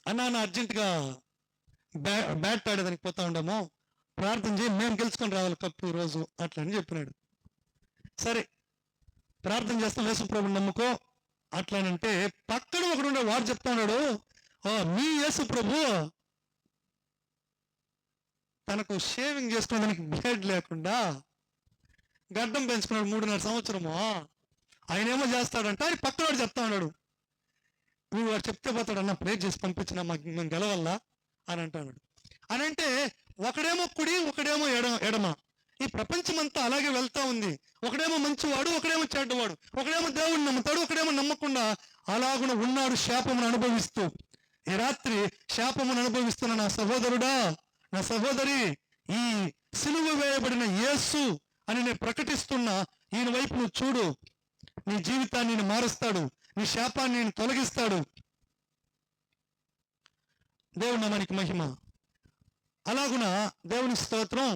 అన్నా అర్జెంటుగా బ్యాట్ ఆడేదానికి పోతా ఉండము, ప్రార్థన చేయి, మేము గెలుచుకొని రావాలి కప్పు ఈరోజు అట్లా అని చెప్పినాడు. సరే ప్రార్థన చేస్తాం, యేసు ప్రభుని నమ్ముకో అట్లానంటే పక్కన ఒకడు ఉండే వాడు చెప్తా ఉన్నాడు, మీ యేసు ప్రభు తనకు షేవింగ్ చేసుకోవడానికి బ్లేడ్ లేకుండా గడ్డం పెంచుకున్నాడు 3.5 సంవత్సరము, ఆయనేమో చేస్తాడంట అని పక్కనవాడు చెప్తా ఉన్నాడు. నువ్వు వాడు చెప్తే పోతాడు, అన్న ప్రేర్ చేసి పంపించిన మేము గెలవల్లా అని అంటాడు. అని అంటే ఒకడేమో కుడి, ఒకడేమో ఎడమ. ఈ ప్రపంచం అంతా అలాగే వెళ్తా ఉంది. ఒకడేమో మంచివాడు, ఒకడేమో చెడ్డవాడు, ఒకడేమో దేవుడిని నమ్ముతాడు, ఒకడేమో నమ్మకుండా అలాగున ఉన్నాడు శాపమును అనుభవిస్తూ. ఈ రాత్రి శాపమును అనుభవిస్తున్న నా సహోదరుడా, నా సహోదరి, ఈ సిలువ వేయబడిన యేసు అని నేను ప్రకటిస్తున్నా ఈయన వైపు నువ్వు చూడు. నీ జీవితాన్ని నేను మారుస్తాడు, నీ శాపాన్ని నేను తొలగిస్తాడు. దేవుని నామానికి మహిమ. అలాగున దేవుని స్తోత్రం.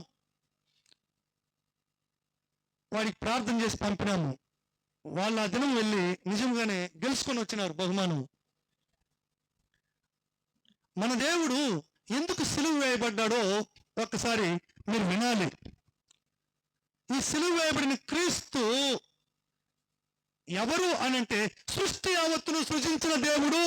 వాడికి ప్రార్థన చేసి పంపినాము. వాళ్ళు ఆ దినం వెళ్ళి నిజంగానే గెలుచుకొని వచ్చినారు బహుమానం. మన దేవుడు ఎందుకు సిలువ వేయబడ్డాడో ఒక్కసారి మీరు వినాలి. ఈ సిలువ వేయబడిన క్రీస్తు ఎవరు అనంటే సృష్టి యావత్తును సృజించిన దేవుడు.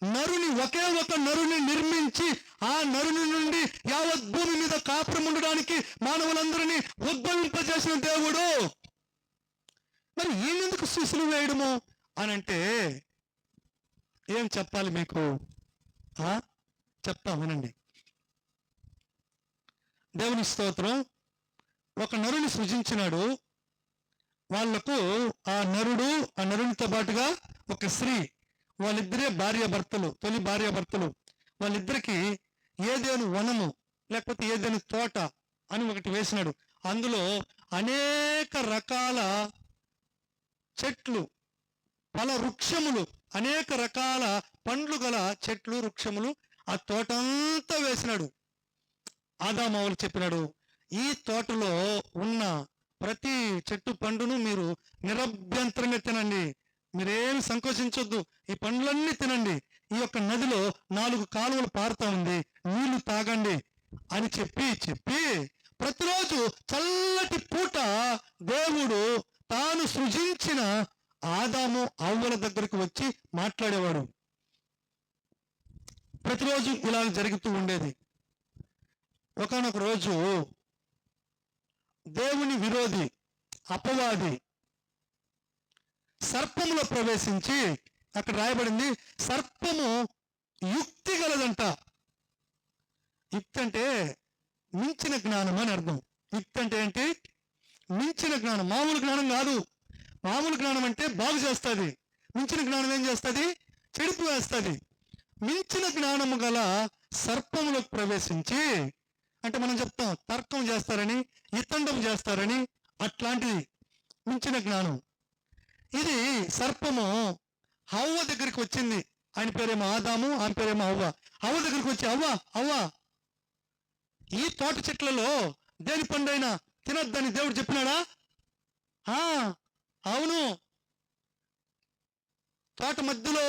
నరుని ఒకే ఒక నరుని నిర్మించి ఆ నరుని నుండి యావత్ భూమి మీద కాపురం ఉండడానికి మానవులందరినీ ఉద్భవింపజేసిన దేవుడు. మరి ఈయనెందుకు సిలువ వేయడము అనంటే ఏం చెప్పాలి మీకు? చెప్తా వినండి. దేవుని స్తోత్రం. ఒక నరుని సృజించినాడు. వాళ్లకు ఆ నరునితో పాటుగా ఒక స్త్రీ, వాళ్ళిద్దరే భార్యాభర్తలు, తొలి భార్యాభర్తలు. వాళ్ళిద్దరికి ఏదేను వనము లేకపోతే ఏదేను తోట అని ఒకటి వేసినాడు. అందులో అనేక రకాల చెట్లు, ఫల వృక్షములు, అనేక రకాల పండ్లు గల చెట్లు వృక్షములు ఆ తోట అంతా వేసినాడు. ఆదామవులు చెప్పినాడు, ఈ తోటలో ఉన్న ప్రతి చెట్టు పండును మీరు నిరభ్యంతరంగా తినండి, మీరేమి సంకోచించొద్దు, ఈ పండ్లన్నీ తినండి, ఈ యొక్క నదిలో 4 కాలువలు పారుతా ఉంది, నీళ్లు తాగండి అని చెప్పి ప్రతిరోజు చల్లటి పూట దేవుడు తాను సృజించిన ఆదాము అవ్వల దగ్గరికి వచ్చి మాట్లాడేవాడు. ప్రతిరోజు ఇలా జరుగుతూ ఉండేది. ఒకానొక రోజు దేవుని విరోధి అపవాది సర్పములో ప్రవేశించి, అక్కడ రాయబడింది సర్పము యుక్తి గలదంట. యుక్తి అంటే మించిన జ్ఞానం అని అర్థం. యుక్తి అంటే ఏంటి? మించిన జ్ఞానం. మామూలు జ్ఞానం కాదు. మామూలు జ్ఞానం అంటే బాగు చేస్తుంది, మించిన జ్ఞానం ఏం చేస్తుంది? చెడుపు వేస్తుంది. మించిన జ్ఞానము గల సర్పములకు ప్రవేశించి, అంటే మనం చెప్తాం తర్కం చేస్తారని, ఇతండం చేస్తారని, అట్లాంటిది మించిన జ్ఞానం. ఇది సర్పము హవ్వ దగ్గరికి వచ్చింది. ఆయన పేరేమో ఆదాము, ఆమె పేరేమో హవ్వ. హవ్వ దగ్గరికి వచ్చి, అవ్వ ఈ తోట చెట్లలో దేని పండైనా తినొద్దని దేవుడు చెప్పినాడా? అవును. తోట మధ్యలో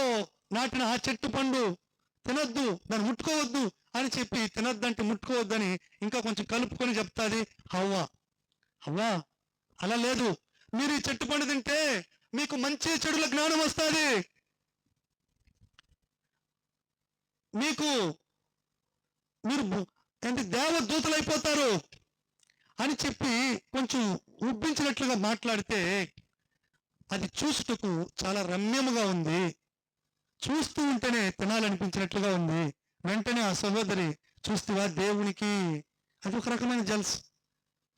నాటిన ఆ చెట్టు పండు తినొద్దు, దాన్ని ముట్టుకోవద్దు అని చెప్పి, తినొద్దంటే ముట్టుకోవద్దని ఇంకా కొంచెం కలుపుకొని చెప్తాది హవ్వ. అలా లేదు, మీరు ఈ చెట్టు పండు తింటే మీకు మంచి చెడుల జ్ఞానం వస్తుంది, మీరు ఏంటి దేవదూతలు అయిపోతారు అని చెప్పి కొంచెం ఉబ్బించినట్లుగా మాట్లాడితే, అది చూసుటకు చాలా రమ్యముగా ఉంది, చూస్తూ ఉంటేనే తినాలనిపించినట్లుగా ఉంది. వెంటనే ఆ సహోదరి చూస్తేవా దేవునికి అది ఒక రకమైన జల్స్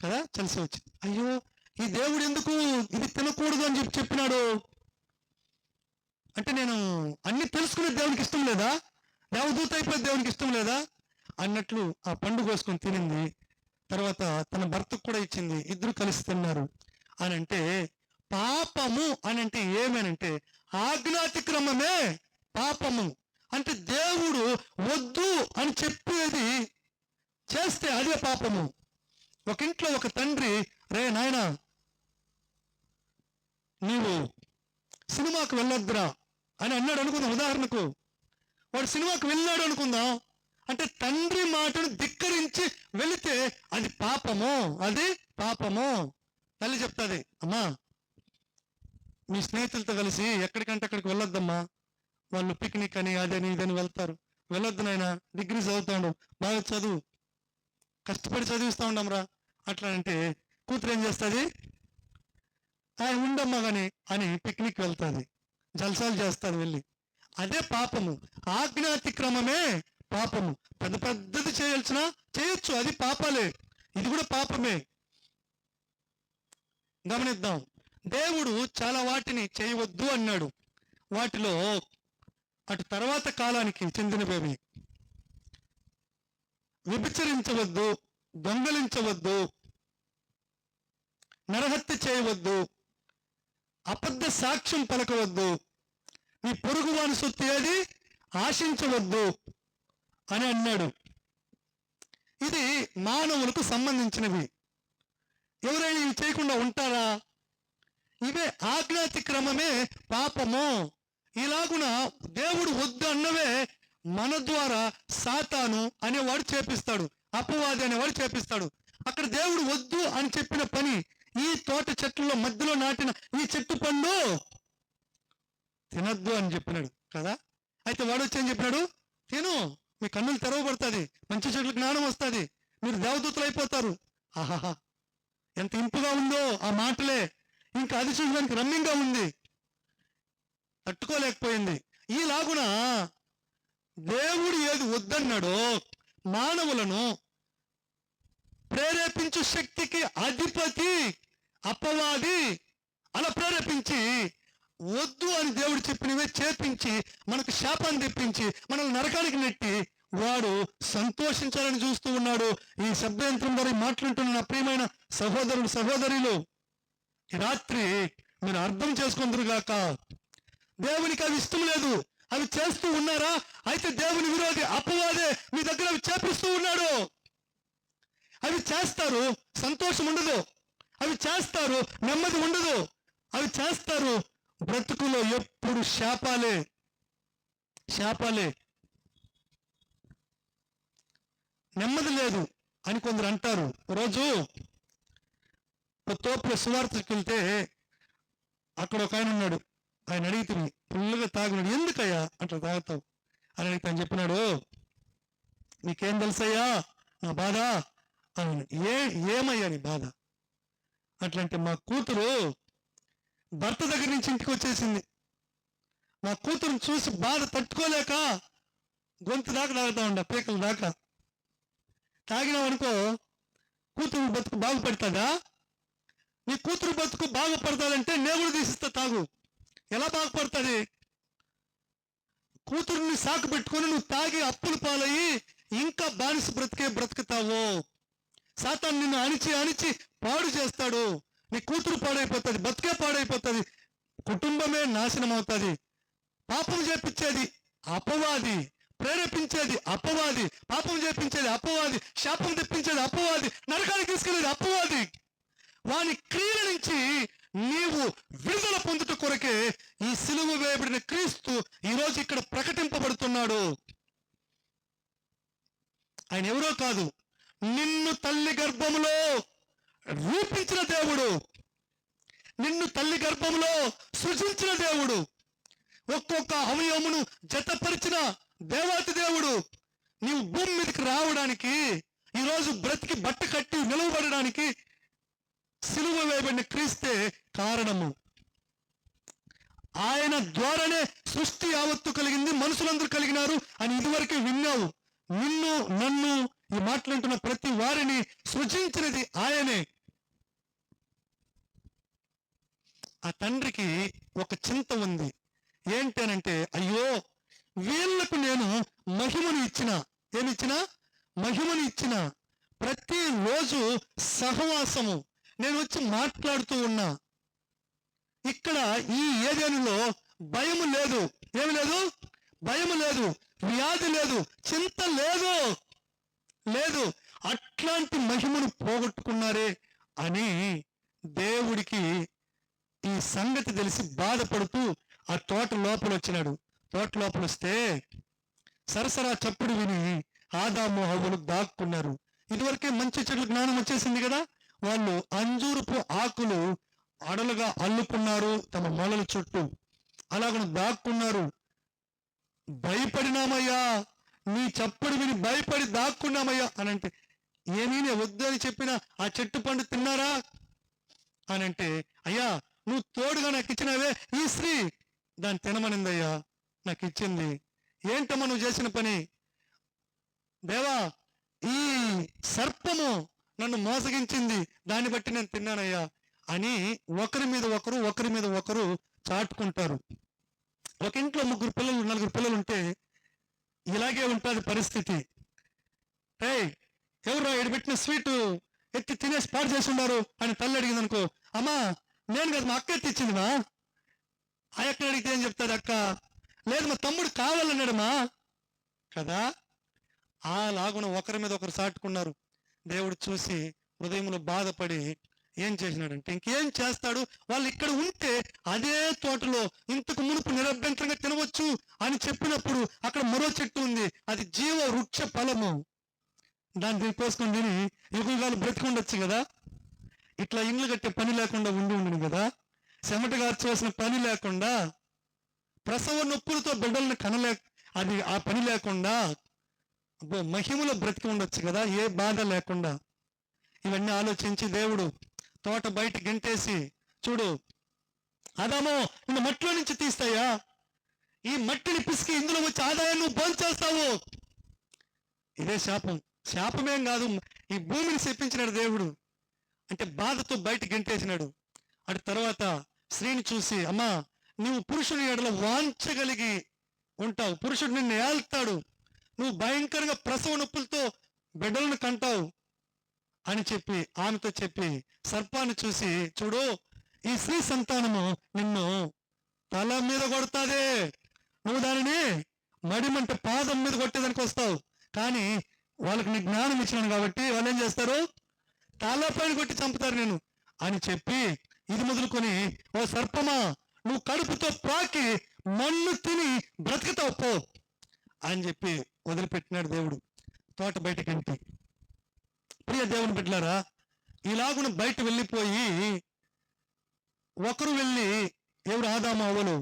కదా, కలిసి వచ్చింది. అయ్యో, ఈ దేవుడు ఎందుకు ఇది తినకూడదు అని చెప్పినాడు? అంటే నేను అన్ని తెలుసుకునే దేవునికి ఇష్టం లేదా? దేవదూత అయిపోయి దేవునికి ఇష్టం లేదా అన్నట్లు ఆ పండు కోసుకొని తినింది. తర్వాత తన భర్తకు కూడా ఇచ్చింది, ఇద్దరు కలిసి తిన్నారు. అని అంటే పాపము అని అంటే ఏమేనంటే ఆజ్ఞాతిక్రమమే పాపము. అంటే దేవుడు వద్దు అని చెప్పేది చేస్తే అదే పాపము. ఒక ఇంట్లో ఒక తండ్రి, రే నాయనా నీవు సినిమాకు వెళ్ళొద్దురా అని అన్నాడు అనుకుందాం. ఉదాహరణకు వాడు సినిమాకు వెళ్ళాడు అనుకుందాం. అంటే తండ్రి మాటను ధిక్కరించి వెళితే అది పాపము, అది పాపము. తల్లి చెప్తాది, అమ్మా మీ స్నేహితులతో కలిసి ఎక్కడికంటే అక్కడికి వెళ్ళొద్దమ్మా, వాళ్ళు పిక్నిక్ అని అదని ఇదని వెళ్తారు, వెళ్ళొద్దు నాయనా, డిగ్రీ చదువుతాడు, బాగా చదువు, కష్టపడి చదివిస్తూ ఉండంరా అట్లా. అంటే కూతురు ఏం చేస్తుంది? ఉండమ్మా కానీ అని పిక్నిక్ వెళ్తుంది, జల్సాలు చేస్తుంది వెళ్ళి. అదే పాపము. ఆజ్ఞాతిక్రమమే పాపము. పెద్దది చేయొచ్చు, అది పాపాలే, ఇది కూడా పాపమే. గమనిద్దాం, దేవుడు చాలా వాటిని చేయవద్దు అన్నాడు. వాటిలో అటు తర్వాత కాలానికి చెందినవేవి: వ్యభిచరించవద్దు, దొంగలించవద్దు, నరహత్య చేయవద్దు, అబద్ధ సాక్ష్యం పలకవద్దు, నీ పొరుగు వాని సొత్తు ఏది ఆశించవద్దు అని అన్నాడు. ఇది మానవులకు సంబంధించినవి. ఎవరైనా ఇవి చేయకుండా ఉంటారా? ఇవే ఆజ్ఞాతిక్రమమే పాపము. ఇలాగున దేవుడు వద్దు అన్నవే మన ద్వారా సాతాను అనేవాడు చేపిస్తాడు, అపవాది అనేవాడు చేపిస్తాడు. అక్కడ దేవుడు వద్దు అని చెప్పిన పని, ఈ తోట చెట్లలో మధ్యలో నాటిన ఈ చెట్టు పండు తినద్దు అని చెప్పినాడు కదా. అయితే వాడు వచ్చి ఏం చెప్పినాడు? తిను, మీ కన్నులు తెరవబడుతుంది, మంచి చెట్ల జ్ఞానం వస్తుంది, మీరు దేవదూతలు అయిపోతారు. ఆహాహా, ఎంత ఇంపుగా ఉందో ఆ మాటలే. ఇంకా అది చూడడానికి రమ్యంగా ఉంది, తట్టుకోలేకపోయింది. ఈలాగున దేవుడు ఏది వద్దన్నాడో మానవులను ప్రేరేపించు శక్తికి అధిపతి అపవాది అలా ప్రేరేపించి వద్దు అని దేవుడు చెప్పినవే చేపించి మనకు శాపాన్ని తెప్పించి మనల్ని నరకానికి నెట్టి వాడు సంతోషించాలని చూస్తూ ఉన్నాడు. ఈ శబ్దయంత్రం ద్వారా మాట్లాడుతున్న నా ప్రియమైన సహోదరులు సహోదరులు, ఈ రాత్రి మీరు అర్థం చేసుకుందరుగాక. దేవునికి అది ఇష్టం లేదు. అవి చేస్తూ ఉన్నారా? అయితే దేవుని విరోధి అపవాదే మీ దగ్గర అవి చేపిస్తూ ఉన్నాడు. అవి చేస్తారు, సంతోషం ఉండదు. అవి చేస్తారు, నెమ్మది ఉండదు. అవి చేస్తారు, బ్రతుకులో ఎప్పుడు శాపాలే శాపాలే, నెమ్మది లేదు అని కొందరు అంటారు. రోజు తోపుల సువార్తకి వెళ్తే అక్కడ ఒక ఆయన ఉన్నాడు. ఆయన అడిగితే ఫుల్గా తాగినాడు. ఎందుకయ్యా అట్లా తాగుతావు అని అడిగితే ఆయన చెప్పినాడు, నీకేం తెలుసయ్యా నా బాధ అని. ఏమయ్యా నీ బాధ? అట్లంటే మా కూతురు భర్త దగ్గర నుంచి ఇంటికి వచ్చేసింది. మా కూతురుని చూసి బాధ తట్టుకోలేక గొంతు దాకా తాగుతా ఉండ, పీకల దాకా. తాగినావు అనుకో కూతురు బతుకు బాగుపడుతుందా? నీ కూతురు బతుకు బాగుపడతాదంటే నేగుడు తీసిస్తా, తాగు. ఎలా బాగుపడుతుంది? కూతురుని సాకు పెట్టుకొని నువ్వు తాగి అప్పులు పాలయ్యి ఇంకా బానిస బ్రతుకుతావు. సాతాను నిన్ను అణిచి అణిచి పాడు చేస్తాడు. నీ కూతురు పాడైపోతుంది, బతుకే పాడైపోతుంది, కుటుంబమే నాశనం అవుతుంది. పాపం చేపించేది అపవాది, ప్రేరేపించేది అపవాది, పాపం చేపించేది అపవాది, శాపం తెప్పించేది అపవాది, నరకానికి తీసుకెళ్లేది అపవాది. వాని క్రియల నుంచి నీవు విడుదల పొందుట కొరకే ఈ సిలువ వేయబడిన క్రీస్తు ఈరోజు ఇక్కడ ప్రకటింపబడుతున్నాడు. ఆయన ఎవరో కాదు, నిన్ను తల్లి గర్భములో రూపించిన దేవుడు, నిన్ను తల్లి గర్భంలో సృజించిన దేవుడు, ఒక్కొక్క అవయవమును జతపరిచిన దేవాతి దేవుడు. నీవు భూమి మీదకి రావడానికి, ఈరోజు బ్రతికి బట్ట కట్టి నిలవబడడానికి సిలువ వేయబడిన క్రీస్తే కారణము. ఆయన ద్వారానే సృష్టి యావత్తు కలిగింది, మనుషులందరూ కలిగినారు అని ఇదివరకే విన్నావు. నిన్ను నన్ను ఈ మాట్లాడుతున్న ప్రతి వారిని సృజించినది ఆయనే. ఆ తండ్రికి ఒక చింత ఉంది. ఏంటనంటే, అయ్యో వీళ్లకు నేను మహిమను ఇచ్చిన, ఏమిచ్చినా మహిమను ఇచ్చిన, ప్రతిరోజు సహవాసము నేను వచ్చి మాట్లాడుతూ ఉన్నా. ఇక్కడ ఈ ఏరియాలో భయము లేదు, ఏమి లేదు, భయము లేదు, వ్యాధి లేదు, చింత లేదు లేదు. అట్లాంటి మహిమను పోగొట్టుకున్నారే అని దేవుడికి ఈ సంగతి తెలిసి బాధపడుతూ ఆ తోట లోపల వచ్చినాడు. తోట లోపల వస్తే సరసరా చప్పుడు విని ఆదాము హవ్వలు దాక్కున్నారు. ఇదివరకే మంచి చెట్ల జ్ఞానం వచ్చేసింది కదా. వాళ్ళు అంజూరపు ఆకులు అడలుగా అల్లుకున్నారు తమ మొలల చుట్టూ, అలాగ దాక్కున్నారు. భయపడినామయ్యా, నీ చప్పుడు విని భయపడి దాక్కున్నామయ్యా అని అంటే, ఏమీ వద్దు అని చెప్పిన ఆ చెట్టు పండు తిన్నారా అని అంటే, అయ్యా నువ్వు తోడుగా నాకు ఇచ్చినవే ఈ స్త్రీ దాన్ని తినమనిందయ్యా, నాకు ఇచ్చింది. ఏంటమ్మా నువ్వు చేసిన పని? దేవా, ఈ సర్పము నన్ను మోసగించింది, దాన్ని బట్టి నేను తిన్నానయ్యా అని ఒకరి మీద ఒకరు చాటుకుంటారు. ఒక ఇంట్లో నలుగురు పిల్లలు ఉంటే ఇలాగే ఉంటుంది పరిస్థితి. ఎవరు ఎడబెట్టిన స్వీటు ఎత్తి తినేసి పాడు చేసి ఉన్నారు అని తల్లి అడిగింది అనుకో, అమ్మా నేను కదా, మా అక్క ఎత్తి ఇచ్చిందిమా. ఆ అక్క అడిగితే ఏం చెప్తాది అక్క? లేదు మా తమ్ముడు కావాలన్నాడమ్మా కదా. ఆ లాగున ఒకరి మీద ఒకరు చాటుకున్నారు. దేవుడు చూసి హృదయంలో బాధపడి ఏం చేసినాడంటే, ఇంకేం చేస్తాడు, వాళ్ళు ఇక్కడ ఉంటే అదే తోటలో ఇంతకు మునుపు నిరభ్యంతరంగా తినవచ్చు అని చెప్పినప్పుడు అక్కడ మరో చెట్టు ఉంది, అది జీవ వృక్ష ఫలము. దాన్ని తీసుకోసుకొని తిని యుగాలు బ్రతికుండొచ్చు కదా. ఇట్లా ఇండ్లు కట్టే పని లేకుండా ఉండును కదా, చెమట గార్చవలసిన పని లేకుండా, ప్రసవ నొప్పులతో బిడ్డలను అది ఆ పని లేకుండా మహిమలో బ్రతికి ఉండొచ్చు కదా, ఏ బాధ లేకుండా. ఇవన్నీ ఆలోచించి దేవుడు తోట బయట గెంటేసి, చూడు ఆదాము నిన్ను మట్టిలో నుంచి తీస్తాయా, ఈ మట్టిని పిసికి ఇందులో వచ్చి ఆదాయాన్ని నువ్వు భోంచేస్తావు. ఇదే శాపం. శాపమేం కాదు, ఈ భూమిని శపించినాడు దేవుడు. అంటే బాధతో బయట గెంటేసినాడు. అటు తర్వాత స్త్రీని చూసి, అమ్మా నువ్వు పురుషుని ఎడల వాంచగలిగి ఉంటావు, పురుషుడు నిన్ను ఏల్తాడు, నువ్వు భయంకరంగా ప్రసవ నొప్పులతో బిడ్డలను కంటావు అని చెప్పి ఆమెతో చెప్పి, సర్పాన్ని చూసి, చూడు ఈ స్త్రీ సంతానము నిన్ను తల మీద కొడతాదే, నువ్వు దానిని మడిమంటే పాదం మీద కొట్టేదానికి వస్తావు. కానీ వాళ్ళకి నీ జ్ఞానం ఇచ్చినాను కాబట్టి వాళ్ళు ఏం చేస్తారు? తలపైన కొట్టి చంపుతారు నేను అని చెప్పి, ఇది మొదలుకొని ఓ సర్పమా నువ్వు కడుపుతో ప్రాకి మన్ను తిని బ్రతుకుతావు పో అని చెప్పి వదిలిపెట్టినాడు దేవుడు తోట బయటకంటి. ప్రియ దేవుని బిడ్డలారా, ఇలాగున బయట వెళ్ళిపోయి ఒకరు వెళ్ళి ఎవరు ఆదాము అవ్వలు,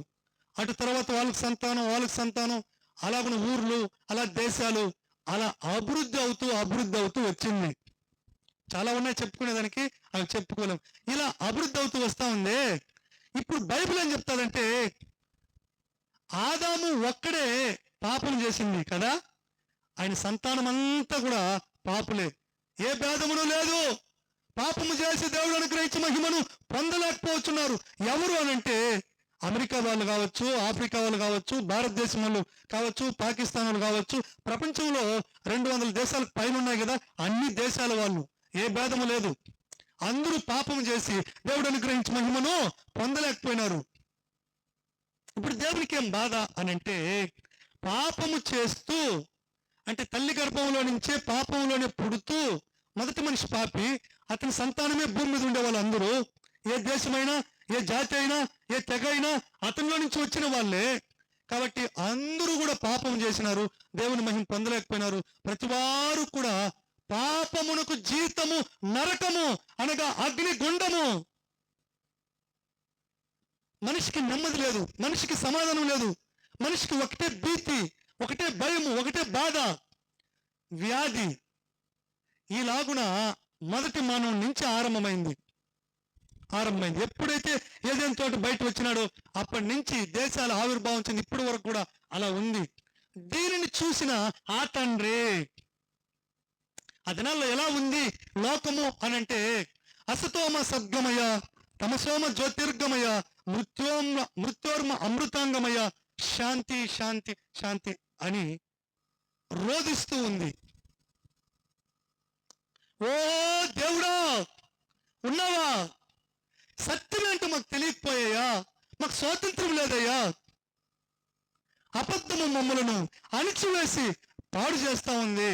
అటు తర్వాత వాళ్ళకి సంతానం అలాగున ఊర్లు, అలా దేశాలు, అలా అభివృద్ధి అవుతూ వచ్చింది. చాలా ఉన్నాయి చెప్పుకునేదానికి, అవి చెప్పుకోలేం. ఇలా అభివృద్ధి అవుతూ వస్తా ఉంది. ఇప్పుడు బైబిల్ ఏం చెప్తాదంటే ఆదాము ఒక్కడే పాపం చేసింది కదా, ఆయన సంతానం అంతా కూడా పాపులే, ఏ భేదమును లేదు. పాపము చేసి దేవుడు అనుగ్రహించి మహిమను పొందలేకపోతున్నారు. ఎవరు అనంటే అమెరికా వాళ్ళు కావచ్చు, ఆఫ్రికా వాళ్ళు కావచ్చు, భారతదేశం వాళ్ళు కావచ్చు, పాకిస్తాన్ వాళ్ళు కావచ్చు, ప్రపంచంలో 200 దేశాలకు పైన ఉన్నాయి కదా, అన్ని దేశాల వాళ్ళు, ఏ భేదము లేదు. అందరూ పాపం చేసి దేవుడు అనుగ్రహించి మహిమను పొందలేకపోయినారు. ఇప్పుడు దేవునికి ఏం బాధ అనంటే, పాపము చేస్తూ అంటే తల్లి గర్భంలో నుంచే పాపంలోనే పుడుతూ మొదటి మనిషి పాపి, అతని సంతానమే భూమి మీద ఉండే వాళ్ళందరూ, ఏ దేశమైనా, ఏ జాతి అయినా, ఏ తెగ అయినా అతనిలో నుంచి వచ్చిన వాళ్ళే. కాబట్టి అందరూ కూడా పాపం చేసినారు, దేవుని మహిమ పొందలేకపోయినారు. ప్రతి వారు కూడా పాపమునకు జీతము నరకము అనగా అగ్ని గుండము. మనిషికి నెమ్మది లేదు, మనిషికి సమాధానం లేదు, మనిషికి ఒకటే భీతి, ఒకటే భయము, ఒకటే బాధ, వ్యాధి. ఈలాగున మొదటి మానవుడి నుంచి ఆరంభమైంది. ఎప్పుడైతే ఏదైనా తోట బయట వచ్చినాడో అప్పటి నుంచి దేశాల ఆవిర్భావం చెంది ఇప్పటి వరకు కూడా అలా ఉంది. దీనిని చూసిన ఆ తండ్రి ఆ దినాల్లో ఎలా ఉంది లోకము అనంటే, అసతోమ సద్గమయ, తమసోమ జ్యోతిర్గమయ, మృత్యోర్మ అమృతాంగమయ, శాంతి శాంతి శాంతి అని రోధిస్తూ ఉంది. ఓ దేవుడా ఉన్నావా? సత్యం ఏంటో మాకు తెలియకపోయాయా? మాకు స్వాతంత్రం లేదయ్యా. అబద్ధము మమ్మలను అణిచివేసి పాడు చేస్తా ఉంది.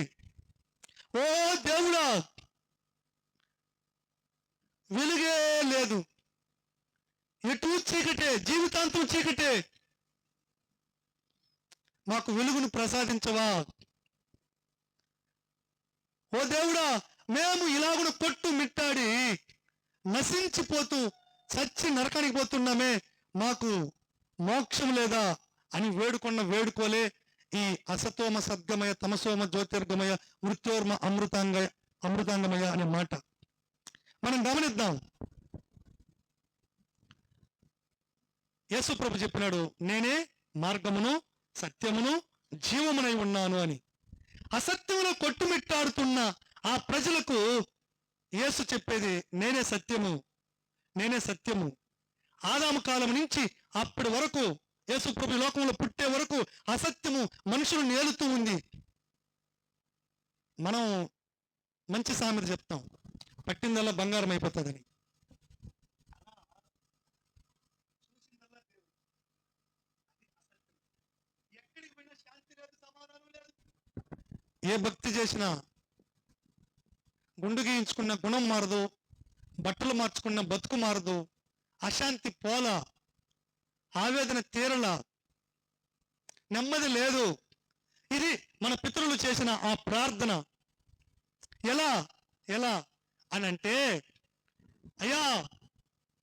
ఓ దేవుడా, వెలుగే లేదు, ఎటు చీకటే, జీవితాంతం చీకటే, మాకు వెలుగును ప్రసాదించవా? ఓ దేవుడా, మేము ఇలాగున కొట్టు మిట్టాడి నశించిపోతూ చచ్చి నరకానికి పోతున్నామే, మాకు మోక్షం లేదా అని వేడుకోలే ఈ అసతోమ సద్గమయ, తమసోమ జ్యోతిర్గమయ, మృత్యోర్మ అమృతాంగమయ అనే మాట మనం గమనిద్దాం. యేసు ప్రభు చెప్పినాడు, నేనే మార్గమును సత్యమును జీవమునై ఉన్నాను అని. అసత్యములో కొట్టుమిట్టాడుతున్న ఆ ప్రజలకు యేసు చెప్పేది, నేనే సత్యము, నేనే సత్యము. ఆదాము కాలం నుంచి అప్పటి వరకు, యేసు ప్రభు లోకంలో పుట్టే వరకు అసత్యము మనుషులను ఏలుతూ ఉంది. మనం మంచి సామెత చెప్తాం, పట్టిందల్లా బంగారం అయిపోతుందని. ఏ భక్తి చేసినా గుండు గీయించుకున్న గుణం మారదు, బట్టలు మార్చుకున్న బతుకు మారదు, అశాంతి పోల, ఆవేదన తీరల, నెమ్మది లేదు. ఇది మన పితరులు చేసిన ఆ ప్రార్థన. ఎలా ఎలా అని అంటే, అయ్యా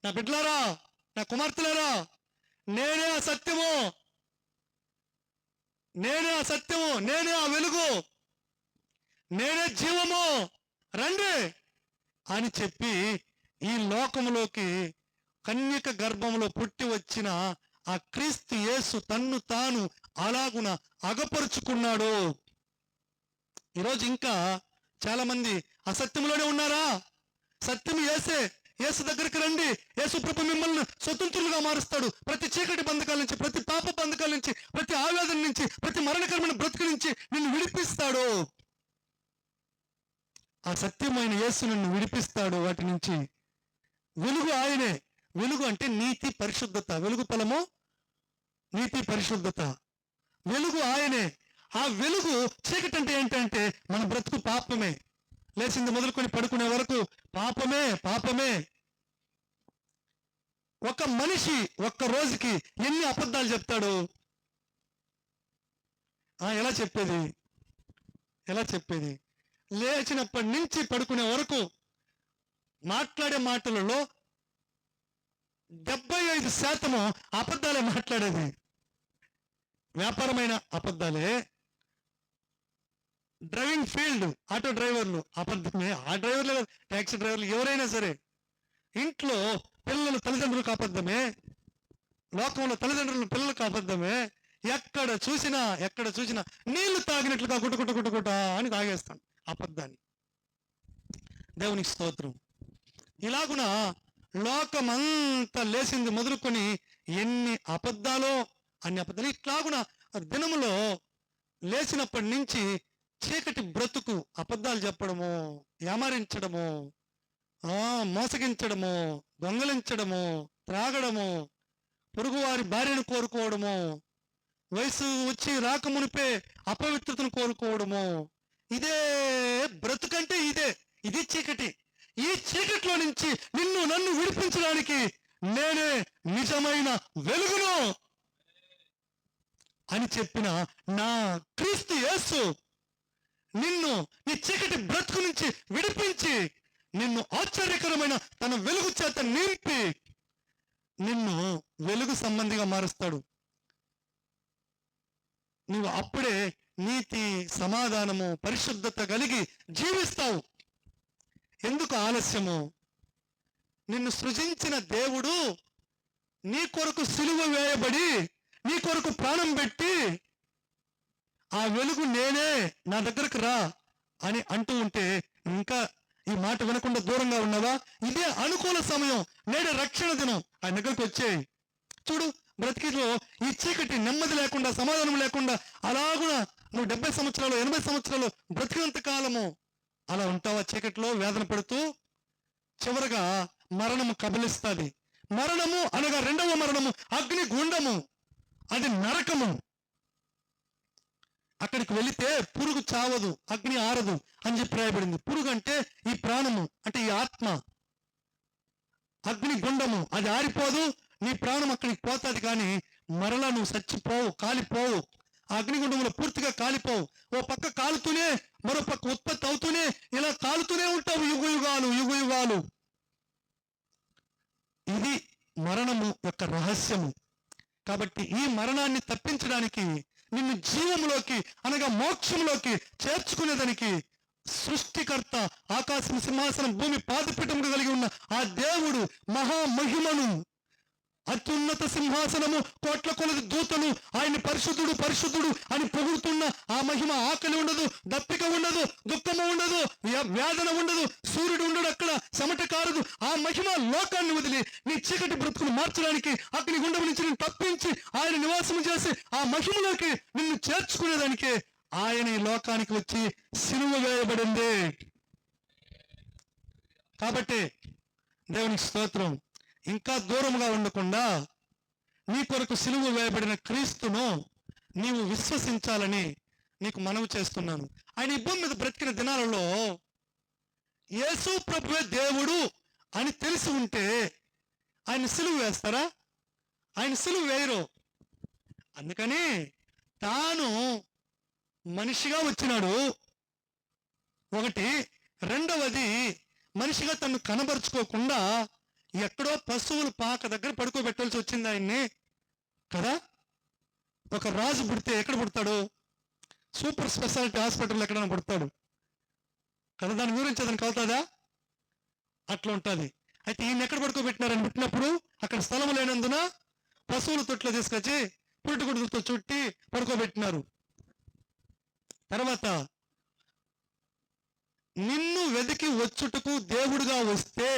నా బిడ్డలారా, నా కుమార్తెలారా, నేనే ఆ సత్యము, నేనే ఆ సత్యము, నేనే ఆ వెలుగు, నేనే జీవము, రండి అని చెప్పి ఈ లోకములోకి కన్యక గర్భంలో పుట్టి వచ్చిన ఆ క్రీస్తు యేసు తన్ను తాను అలాగున అగపరుచుకున్నాడు. ఈరోజు ఇంకా చాలా మంది అసత్యంలోనే ఉన్నారా? సత్యం యేసే. యేసు దగ్గరికి రండి, యేసు ప్రభు మిమ్మల్ని స్వతంత్రులుగా మారుస్తాడు. ప్రతి చీకటి బంధకాల నుంచి, ప్రతి పాప బంధకాల నుంచి, ప్రతి ఆవేదన నుంచి, ప్రతి మరణకరమైన బ్రతుకు నుంచి నిన్ను విడిపిస్తాడు. ఆ సత్యమైన యేసు నిన్ను విడిపిస్తాడు వాటి నుంచి. వెలుగు ఆయనే. వెలుగు అంటే నీతి పరిశుద్ధత. వెలుగు ఫలము నీతి పరిశుద్ధత. వెలుగు ఆయనే. ఆ వెలుగు చీకటి అంటే ఏంటంటే మన బ్రతుకు పాపమే. లేచింది మొదలుకొని పడుకునే వరకు పాపమే పాపమే. ఒక మనిషి ఒక్క రోజుకి ఎన్ని అబద్ధాలు చెప్తాడు? ఎలా చెప్పేది? లేచినప్పటి నుంచి పడుకునే వరకు మాట్లాడే మాటలలో 75% అబద్ధాలే మాట్లాడేది. వ్యాపారమైన అబద్ధాలే. డ్రైవింగ్ ఫీల్డ్, ఆటో డ్రైవర్లు అబద్ధమే. ఆ డ్రైవర్లు, ట్యాక్సీ డ్రైవర్లు, ఎవరైనా సరే. ఇంట్లో పిల్లలు తల్లిదండ్రులకు అబద్ధమే. లోకంలో తల్లిదండ్రులు పిల్లలకు అబద్ధమే. ఎక్కడ చూసినా నీళ్లు తాగినట్లుగా గుట అని తాగేస్తాను అబద్ధాన్ని. దేవునికి స్తోత్రం. ఇలాగున లోకమంతా లేచింది మొదలుకొని ఎన్ని అబద్ధాలో అన్ని అబద్ధాలు. ఇట్లాగున దినములో లేచినప్పటి నుంచి చీకటి బ్రతుకు, అబద్ధాలు చెప్పడము, యామరించడము, మోసగించడము, దొంగలించడము, త్రాగడము, పొరుగువారి భార్యను కోరుకోవడము, వయసు వచ్చి రాకమునిపే అపవిత్రతను కోరుకోవడము. ఇదే బ్రతుకంటే ఇది చీకటి. ఈ చీకటిలో నుంచి నిన్ను నన్ను విడిపించడానికి నేనే నిజమైన వెలుగును అని చెప్పిన నా క్రీస్తు యేసు నిన్ను నీ చీకటి బ్రతుకు నుంచి విడిపించి నిన్ను ఆశ్చర్యకరమైన తన వెలుగు చేత నింపి నిన్ను వెలుగు సంబంధిగా మారుస్తాడు. నువ్వు అప్పుడే నీతి, సమాధానము, పరిశుద్ధత కలిగి జీవిస్తావు. ఎందుకు ఆలస్యము? నిన్ను సృజించిన దేవుడు నీ కొరకు సిలువ వేయబడి నీ కొరకు ప్రాణం పెట్టి ఆ వెలుగు నేనే, నా దగ్గరకు రా అని అంటూ ఉంటే ఇంకా ఈ మాట వినకుండా దూరంగా ఉన్నావా? ఇదే అనుకూల సమయం. నేడే రక్షణ దినం. ఆయన దగ్గరకు వచ్చేయి. చూడు, బ్రతికిలో ఈ చీకటి, నెమ్మది లేకుండా, సమాధానం లేకుండా అలాగున నువ్వు 70 సంవత్సరాలు 80 సంవత్సరాలు బ్రతికినంత కాలము అలా ఉంటావా? చీకటిలో వేదన పడుతూ చివరగా మరణము కబలిస్తుంది. మరణము అనగా రెండవ మరణము అగ్ని గుండము, అది నరకము. అక్కడికి వెళితే పురుగు చావదు, అగ్ని ఆరదు అని చెప్పి రాయబడింది. పురుగు అంటే ఈ ప్రాణము, అంటే ఈ ఆత్మ. అగ్ని గుండము, అది ఆరిపోదు, నీ ప్రాణం అక్కడికి పోతుంది, కానీ మరలా నువ్వు చచ్చిపోవు, కాలిపోవు. ఆ అగ్నిగుండంలో పూర్తిగా కాలిపోవు. ఓ పక్క కాలుతూనే మరో పక్క ఉత్పత్తి అవుతూనే ఇలా కాలుతూనే ఉంటావు యుగయుగాలు. ఇది మరణము యొక్క రహస్యము. కాబట్టి ఈ మరణాన్ని తప్పించడానికి, నిన్ను జీవములోకి అనగా మోక్షంలోకి చేర్చుకునేదానికి సృష్టికర్త, ఆకాశం సింహాసనం భూమి పాదపీఠముగా కలిగి ఉన్న ఆ దేవుడు మహామహిమను, అత్యున్నత సింహాసనము, కోట్ల కొలది దూతలు ఆయన పరిశుద్ధుడు అని పొగుడుతున్న ఆ మహిమ ఆకలి ఉండదు, దప్పిక ఉండదు, దుఃఖము ఉండదు, వేదన ఉండదు, సూర్యుడు ఉండడు, అక్కడ చెమట కారదు. ఆ మహిమ లోకాన్ని వదిలి నీ చీకటి బ్రతుకును మార్చడానికి, అగ్ని గుండం నుంచి నిన్ను తప్పించి ఆయన నివాసం చేసి ఆ మహిమలోకి నిన్ను చేర్చుకునేదానికే ఆయన ఈ లోకానికి వచ్చి సిలువ వేయబడింది. కాబట్టి దేవునికి స్తోత్రం. ఇంకా దూరంగా ఉండకుండా నీ కొరకు సిలువ వేయబడిన క్రీస్తును నీవు విశ్వసించాలని నీకు మనవి చేస్తున్నాను. ఆయన ఈ భూమి మీద బ్రతికిన దినాలలో యేసు ప్రభువే దేవుడు అని తెలిసి ఉంటే ఆయన సిలువ వేస్తారా? ఆయన సిలువ వేయరు. అందుకని తాను మనిషిగా వచ్చినాడు. ఒకటి. రెండవది, మనిషిగా తను కనబరుచుకోకుండా ఎక్కడో పశువుల పాక దగ్గర పడుకోబెట్టాల్సి వచ్చింది ఆయన్ని కదా. ఒక రాజు పుడితే ఎక్కడ పుడతాడు? సూపర్ స్పెషాలిటీ హాస్పిటల్ ఎక్కడైనా పుడతాడు కదా. దాని గురించి అతనికి అవుతుందా? అట్లా ఉంటుంది. అయితే ఈయన ఎక్కడ పడుకోబెట్టినారని పుట్టినప్పుడు అక్కడ స్థలం లేనందున పశువుల తొట్లో తీసుకొచ్చి పురుటిగుడుతో చుట్టి పడుకోబెట్టినారు. తర్వాత నిన్ను వెతికి వచ్చుటకు దేవుడిగా వస్తే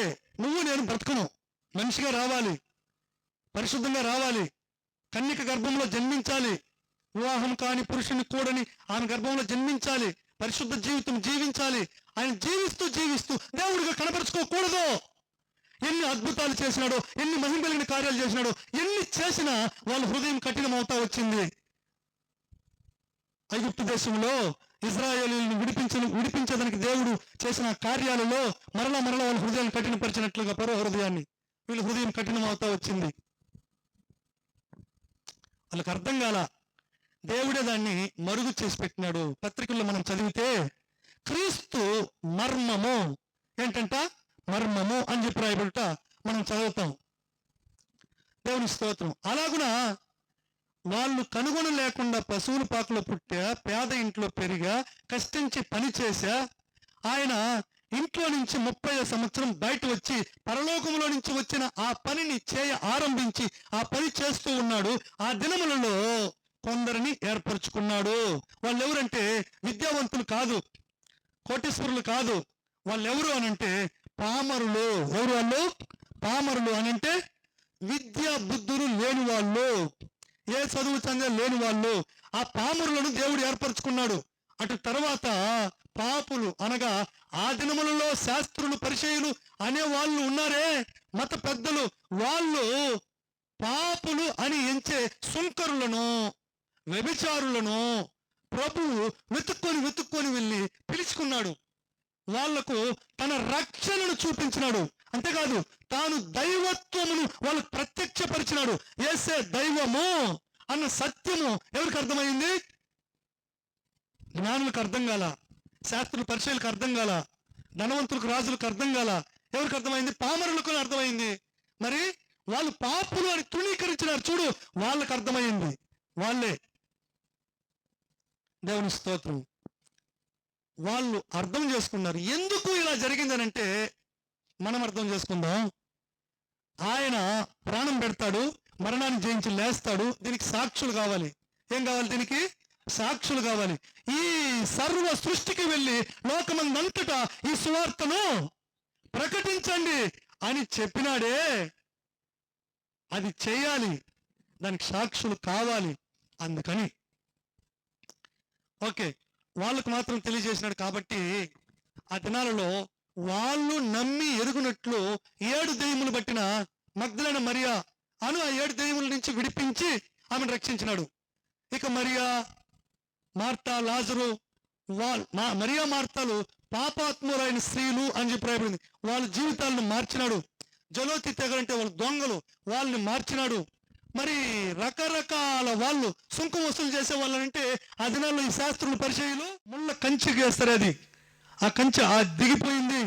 నువ్వు నేను బ్రతుకును. మనిషిగా రావాలి, పరిశుద్ధంగా రావాలి, కన్యక గర్భంలో జన్మించాలి, వివాహం కాని పురుషుని కూడని ఆమె గర్భంలో జన్మించాలి, పరిశుద్ధ జీవితం జీవించాలి. ఆయన జీవిస్తూ దేవుడిగా కనపరుచుకోకూడదు. ఎన్ని అద్భుతాలు చేసినాడో, ఎన్ని మహిమ కలిగిన కార్యాలు చేసినాడో, ఎన్ని చేసినా వాళ్ళ హృదయం కఠినం అవుతా వచ్చింది. ఐగుప్తు దేశంలో ఇజ్రాయేలీయులను విడిపించడానికి దేవుడు చేసిన కార్యాలలో మరలా వాళ్ళ హృదయాన్ని కఠినపరిచినట్లుగా పరో హృదయాన్ని వీళ్ళ హృదయం కఠినమవుతా వచ్చింది. వాళ్ళకి అర్థం కాల. దేవుడే దాన్ని మరుగు చేసి పెట్టినాడు. పత్రికల్లో మనం చదివితే క్రీస్తు మర్మము ఏంటంట, మర్మము అని చెప్పి రాయబడుట మనం చదువుతాం. దేవుని స్తోత్రం. అలాగున వాళ్ళు కనుగొనలేకుండా పశువుల పాకలో పుట్టా, పేద ఇంట్లో పెరిగా, కష్టించి పని చేశా. ఆయన ఇంట్లో నుంచి 30వ సంవత్సరం బయట వచ్చి పరలోకంలో నుంచి వచ్చిన ఆ పనిని ఆరంభించి ఆ పని చేస్తూ ఉన్నాడు. ఆ దినములలో కొందరిని ఏర్పరచుకున్నాడు. వాళ్ళు ఎవరంటే విద్యావంతులు కాదు, కోటీశ్వరులు కాదు. వాళ్ళు ఎవరు అనంటే పామరులు. ఎవరు వాళ్ళు? పామరులు అనంటే విద్యా బుద్ధులు లేని వాళ్ళు, ఏ చదువు చందే లేని వాళ్ళు. ఆ పామరులను దేవుడు ఏర్పరచుకున్నాడు. అటు తర్వాత పాపులు అనగా ఆ దినములలో శాస్త్రులు పరిచయులు అనే వాళ్ళు ఉన్నారే, మత పెద్దలు, వాళ్ళు పాపులు అని ఎంచే సుంకరులను, వ్యభిచారులను ప్రభువు వెతుక్కొని వెళ్ళి పిలుచుకున్నాడు. వాళ్లకు తన రక్షణను చూపించినాడు. అంతేకాదు తాను దైవత్వమును వాళ్ళకు ప్రత్యక్షపరిచినాడు. యేసే దైవము అన్న సత్యము ఎవరికి అర్థమైంది? జ్ఞానులకు అర్థం కాల, శాస్త్రుల పరిచయాలకు అర్థం కాల, ధనవంతులకు రాజులకు అర్థం కాల. ఎవరికి అర్థమైంది? పామరులకు అర్థమైంది. మరి వాళ్ళు పాపులు అని తృణీకరించినారు చూడు, వాళ్ళకు అర్థమైంది. వాళ్ళే దేవుని స్తోత్రం. వాళ్ళు అర్థం చేసుకున్నారు. ఎందుకు ఇలా జరిగిందనంటే మనం అర్థం చేసుకుందాం. ఆయన ప్రాణం పెడతాడు, మరణాన్ని జయించి లేస్తాడు. దీనికి సాక్షులు కావాలి. ఏం కావాలి? దీనికి సాక్షులు కావాలి. ఈ సర్వ సృష్టికి వెళ్ళి లోకమందంతటా ఈ సువార్తను ప్రకటించండి అని చెప్పినాడే, అది చేయాలి. దానికి సాక్షులు కావాలి. అందుకని ఓకే, వాళ్ళకు మాత్రం తెలియజేసినాడు. కాబట్టి ఆ దినాలలో వాళ్ళు నమ్మి ఎరుగునట్లు 7 దెయ్యములు పట్టిన మగ్దలేన మరియా అను ఆ 7 దెయ్యముల నుంచి విడిపించి ఆమెను రక్షించినాడు. ఇక మరియా, మార్తా, లాజరు, మరియా మార్తాలు పాపాత్ములైన స్త్రీలు అని చెప్పి రాయబడింది. వాళ్ళ జీవితాలను మార్చినాడు. జలోతి తెగలంటే వాళ్ళు దొంగలు, వాళ్ళని మార్చినాడు. మరి రకరకాల వాళ్ళు సుంకం వసూలు చేసే వాళ్ళంటే ఆ దినాల్లో ఈ శాస్త్రులు పరిచయులు ముళ్ళ కంచి వేస్తారు. అది ఆ కంచె దిగిపోయింది.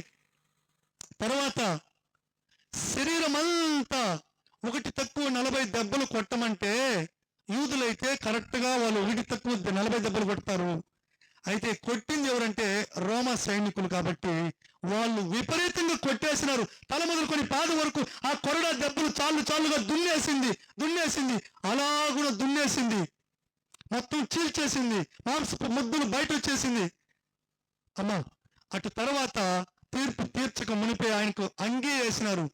తర్వాత శరీరం అంతా ఒకటి తక్కువ 40 దెబ్బలు కొట్టమంటే యూదులైతే కరెక్ట్ గా వాళ్ళు 1 తక్కువ 40 దెబ్బలు కొడతారు. అయితే కొట్టింది ఎవరంటే రోమా సైనికులు. కాబట్టి వాళ్ళు విపరీతంగా కొట్టేసినారు. తల మొదలుకొని పాదం వరకు ఆ కొరడా దెబ్బలు చాలుగా దున్నేసింది. అలాగున దున్నేసింది, మొత్తం చీల్చేసింది, మాంసపు ముద్దులు బయట వచ్చేసింది. అమ్మా, అటు తర్వాత తీర్పు తీర్చక మునిపే ఆయనకు అంగీ వేసినారు.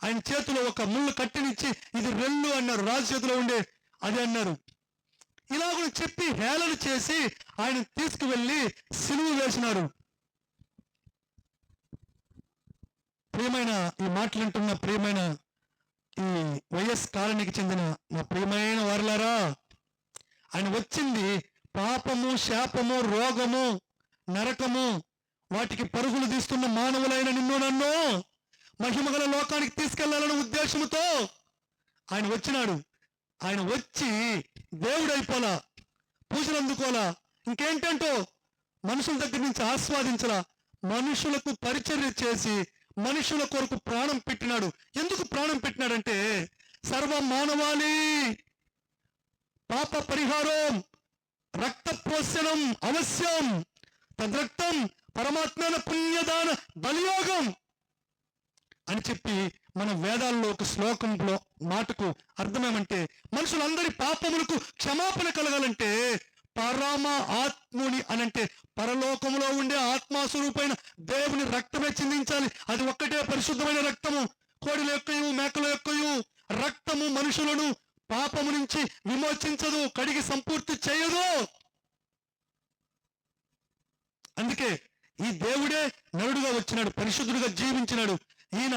ఆయన చేతిలో ఒక ముళ్ళు కట్టినిచ్చి ఇది రెల్లు అన్నారు. రాజు చేతిలో ఉండే అది అన్నారు. ఇలాగ చెప్పి హేళన చేసి ఆయన తీసుకువెళ్ళి సిలువ వేసినారు. ప్రియమైన ఈ మాటలంటున్న ప్రియమైన ఈ వైఎస్ కాలనీకి చెందిన నా ప్రియమైన వారలారా, ఆయన వచ్చింది పాపము, శాపము, రోగము, నరకము వాటికి పరుగులు తీస్తున్న మానవులైన నిన్ను నన్ను మహిమగల లోకానికి తీసుకెళ్లాలనే ఉద్దేశంతో ఆయన వచ్చినాడు. ఆయన వచ్చి దేవుడు అయిపోలా, పూజలు అందుకోలా, ఇంకేంటంటో మనుషుల దగ్గర నుంచి ఆస్వాదించలా, మనుషులకు పరిచర్య చేసి మనుషుల కొరకు ప్రాణం పెట్టినాడు. ఎందుకు ప్రాణం పెట్టినాడంటే సర్వ మానవాళి పాప పరిహారం, రక్త ప్రోత్సనం అవశ్యం, తద్రక్తం పరమాత్మన పుణ్యదాన బలియోగం అని చెప్పి మన వేదాల్లో ఒక శ్లోకంలో మాటకు అర్థమేమంటే మనుషులందరి పాపములకు క్షమాపణ కలగాలంటే పరమ ఆత్ముని అనంటే పరలోకంలో ఉండే ఆత్మాస్వరూపైన దేవుని రక్తమే చిందించాలి. అది ఒక్కటే పరిశుద్ధమైన రక్తము. కోడిల యొక్కయు మేకల యొక్కయు రక్తము మనుషులను పాపము నుంచి విమోచించదు, కడిగి సంపూర్తి చేయదు. అందుకే ఈ దేవుడే నరుడుగా వచ్చినాడు, పరిశుద్ధుడుగా జీవించినాడు. ఈయన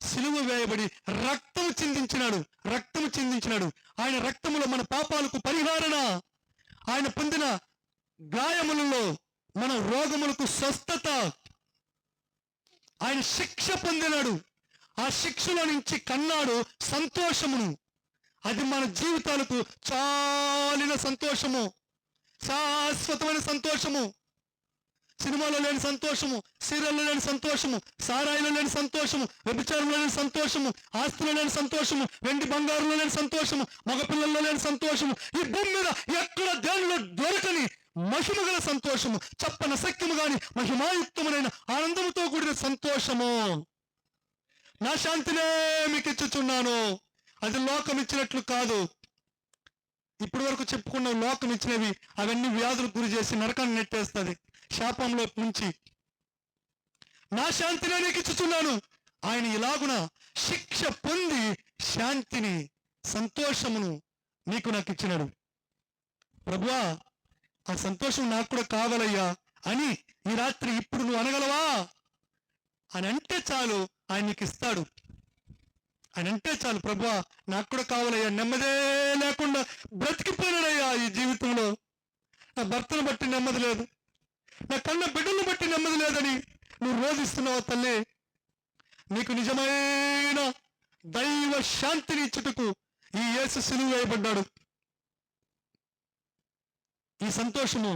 సిలువ వేయబడి రక్తము చిందించినాడు. ఆయన రక్తములో మన పాపాలకు పరిహారణ. ఆయన పొందిన గాయములలో మన రోగములకు స్వస్థత. ఆయన శిక్ష పొందినాడు, ఆ శిక్షలో నుంచి కన్నాడు సంతోషమును. అది మన జీవితాలకు చాలిన సంతోషము, శాశ్వతమైన సంతోషము. సినిమాలో లేని సంతోషము, సీరియల్లో లేని సంతోషము, సారాయిలో లేని సంతోషము, వ్యభిచారంలో లేని సంతోషము, ఆస్తిలో లేని సంతోషము, వెండి బంగారంలో లేని సంతోషము, మగపిల్లల్లో లేని సంతోషము, ఈ భూమి మీద ఎక్కడ దేనిలో దొరకని మహిమగల సంతోషము, చెప్పన శక్యము గాని మహిమాయుక్తమైన ఆనందముతో కూడిన సంతోషము. నా శాంతినే మీకు ఇచ్చుచున్నాను. అది లోకం ఇచ్చినట్లు కాదు. ఇప్పటి వరకు చెప్పుకున్న లోకం ఇచ్చినవి అవన్నీ వ్యాధులకు గురి చేసి నరకాన్ని నెట్టేస్తుంది, శాపంలో నుంచి. నా శాంతినే నీకు ఇచ్చుచున్నాను. ఆయన ఇలాగున శిక్ష పొంది శాంతిని, సంతోషమును నీకు నాకు ఇచ్చినాడు. ప్రభువా, ఆ సంతోషం నాకు కూడా కావాలయ్యా అని ఈ రాత్రి ఇప్పుడు నువ్వు అనగలవా? అని అంటే చాలు, ఆయన నీకు ఇస్తాడు. ఆయన అంటే చాలు, ప్రభువా నాకు కూడా కావాలయ్యా, నెమ్మదే లేకుండా బ్రతికిపోయినాడయ్యా ఈ జీవితంలో. నా భర్తను బట్టి నెమ్మది లేదు, నా కన్న బిడ్డలను బట్టి నెమ్మది లేదని నువ్వు రోధిస్తున్నావు తల్లి. నీకు నిజమైన దైవ శాంతిని ఇచ్చుటకు ఈ యేసు సిలువ వేయబడ్డాడు. ఈ సంతోషము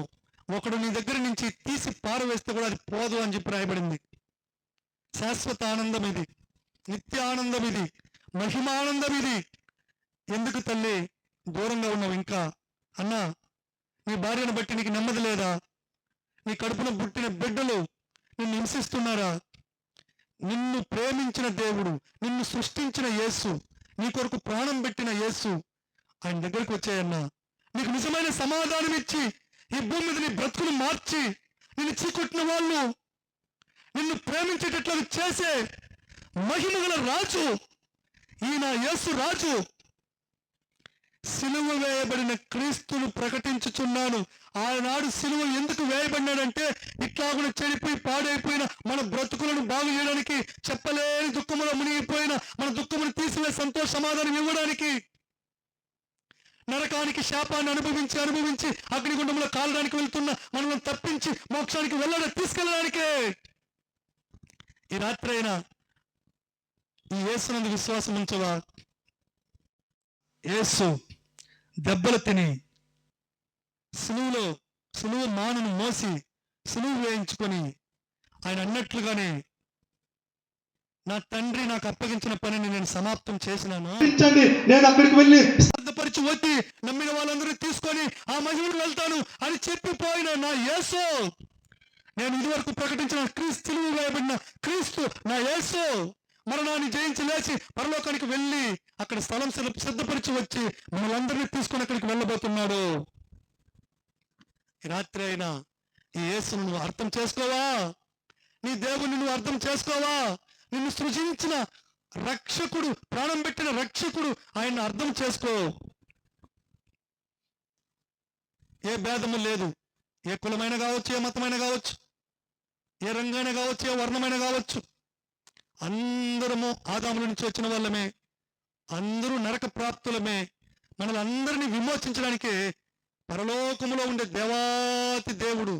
ఒకడు నీ దగ్గర నుంచి తీసి పారవేస్తే కూడా అది పోదు అని చెప్పి రాయబడింది. శాశ్వత ఆనందం ఇది, నిత్య ఆనందం ఇది, మహిమానందం ఇది. ఎందుకు తల్లి దూరంగా ఉన్నావు ఇంకా? అన్నా, నీ భార్యను బట్టి నీకు నెమ్మది లేదా? నీ కడుపున పుట్టిన బిడ్డలు నిన్ను హింసిస్తున్నారా? నిన్ను ప్రేమించిన దేవుడు, నిన్ను సృష్టించిన యేసు, నీ కొరకు ప్రాణం పెట్టిన యేసు ఆయన దగ్గరికి వచ్చాయన్నా, నీకు నిజమైన సమాధానం ఇచ్చి ఈ భూమి మీద నీ బ్రతుకును మార్చి నిన్ను చీకొట్టిన వాళ్ళు నిన్ను ప్రేమించేటట్లు చేసే మహిమగల రాజు ఈయన యేసు రాజు. సిలువ వేయబడిన క్రీస్తును ప్రకటించుచున్నాను. ఆనాడు సిలువ ఎందుకు వేయబడినాడంటే ఇట్లాగున చెడిపోయి పాడైపోయిన మన బ్రతుకులను బాగు చేయడానికి, చెప్పలేని దుఃఖములో మునిగిపోయిన మన దుఃఖమును తీసివే సంతోష సమాధానం ఇవ్వడానికి, నరకానికి శాపాన్ని అనుభవించి అగ్నిగుండంలో కాలడానికి వెళ్తున్న మనల్ని తప్పించి మోక్షానికి తీసుకెళ్ళడానికే. ఈ రాత్రి అయినా ఈ యేసునందు విశ్వాసం ఉంచవా? యేసు దెబ్బలు తిని సిలువ మానును మోసి సిలువ వేయించుకొని ఆయన అన్నట్లుగానే నా తండ్రి నాకు అప్పగించిన పనిని నేను సమాప్తం చేసినాను, నేను అక్కడికి వెళ్ళి సిద్ధపరిచి వచ్చి నమ్మిన వాళ్ళందరూ తీసుకొని ఆ మహిమను వెళ్తాను అని చెప్పిపోయిన నా యేసు, నేను ఇదివరకు ప్రకటించిన క్రీస్తు సిలువ వేయబడిన క్రీస్తు నా యేసు మరణాన్ని జయించి లేచి పరలోకానికి వెళ్ళి అక్కడ స్థలం సిద్ధపరిచి వచ్చి మనలందరినీ తీసుకొని అక్కడికి వెళ్ళబోతున్నాడు. ఈ రాత్రి అయినా ఈ యేసును నువ్వు అర్థం చేసుకోవా? నీ దేవుని నువ్వు అర్థం చేసుకోవా? నిన్ను సృజించిన రక్షకుడు, ప్రాణం పెట్టిన రక్షకుడు, ఆయన అర్థం చేసుకో. ఏ భేదము లేదు, ఏ కులమైన కావచ్చు, ఏ మతమైన కావచ్చు, ఏ రంగైనా కావచ్చు, ఏ వర్ణమైన కావచ్చు, అందరము ఆదాముల నుంచి వచ్చిన వాళ్ళమే, అందరూ నరక ప్రాప్తులమే. మనల్ని అందరినీ విమోచించడానికే పరలోకములో ఉండే దేవాతి దేవుడు,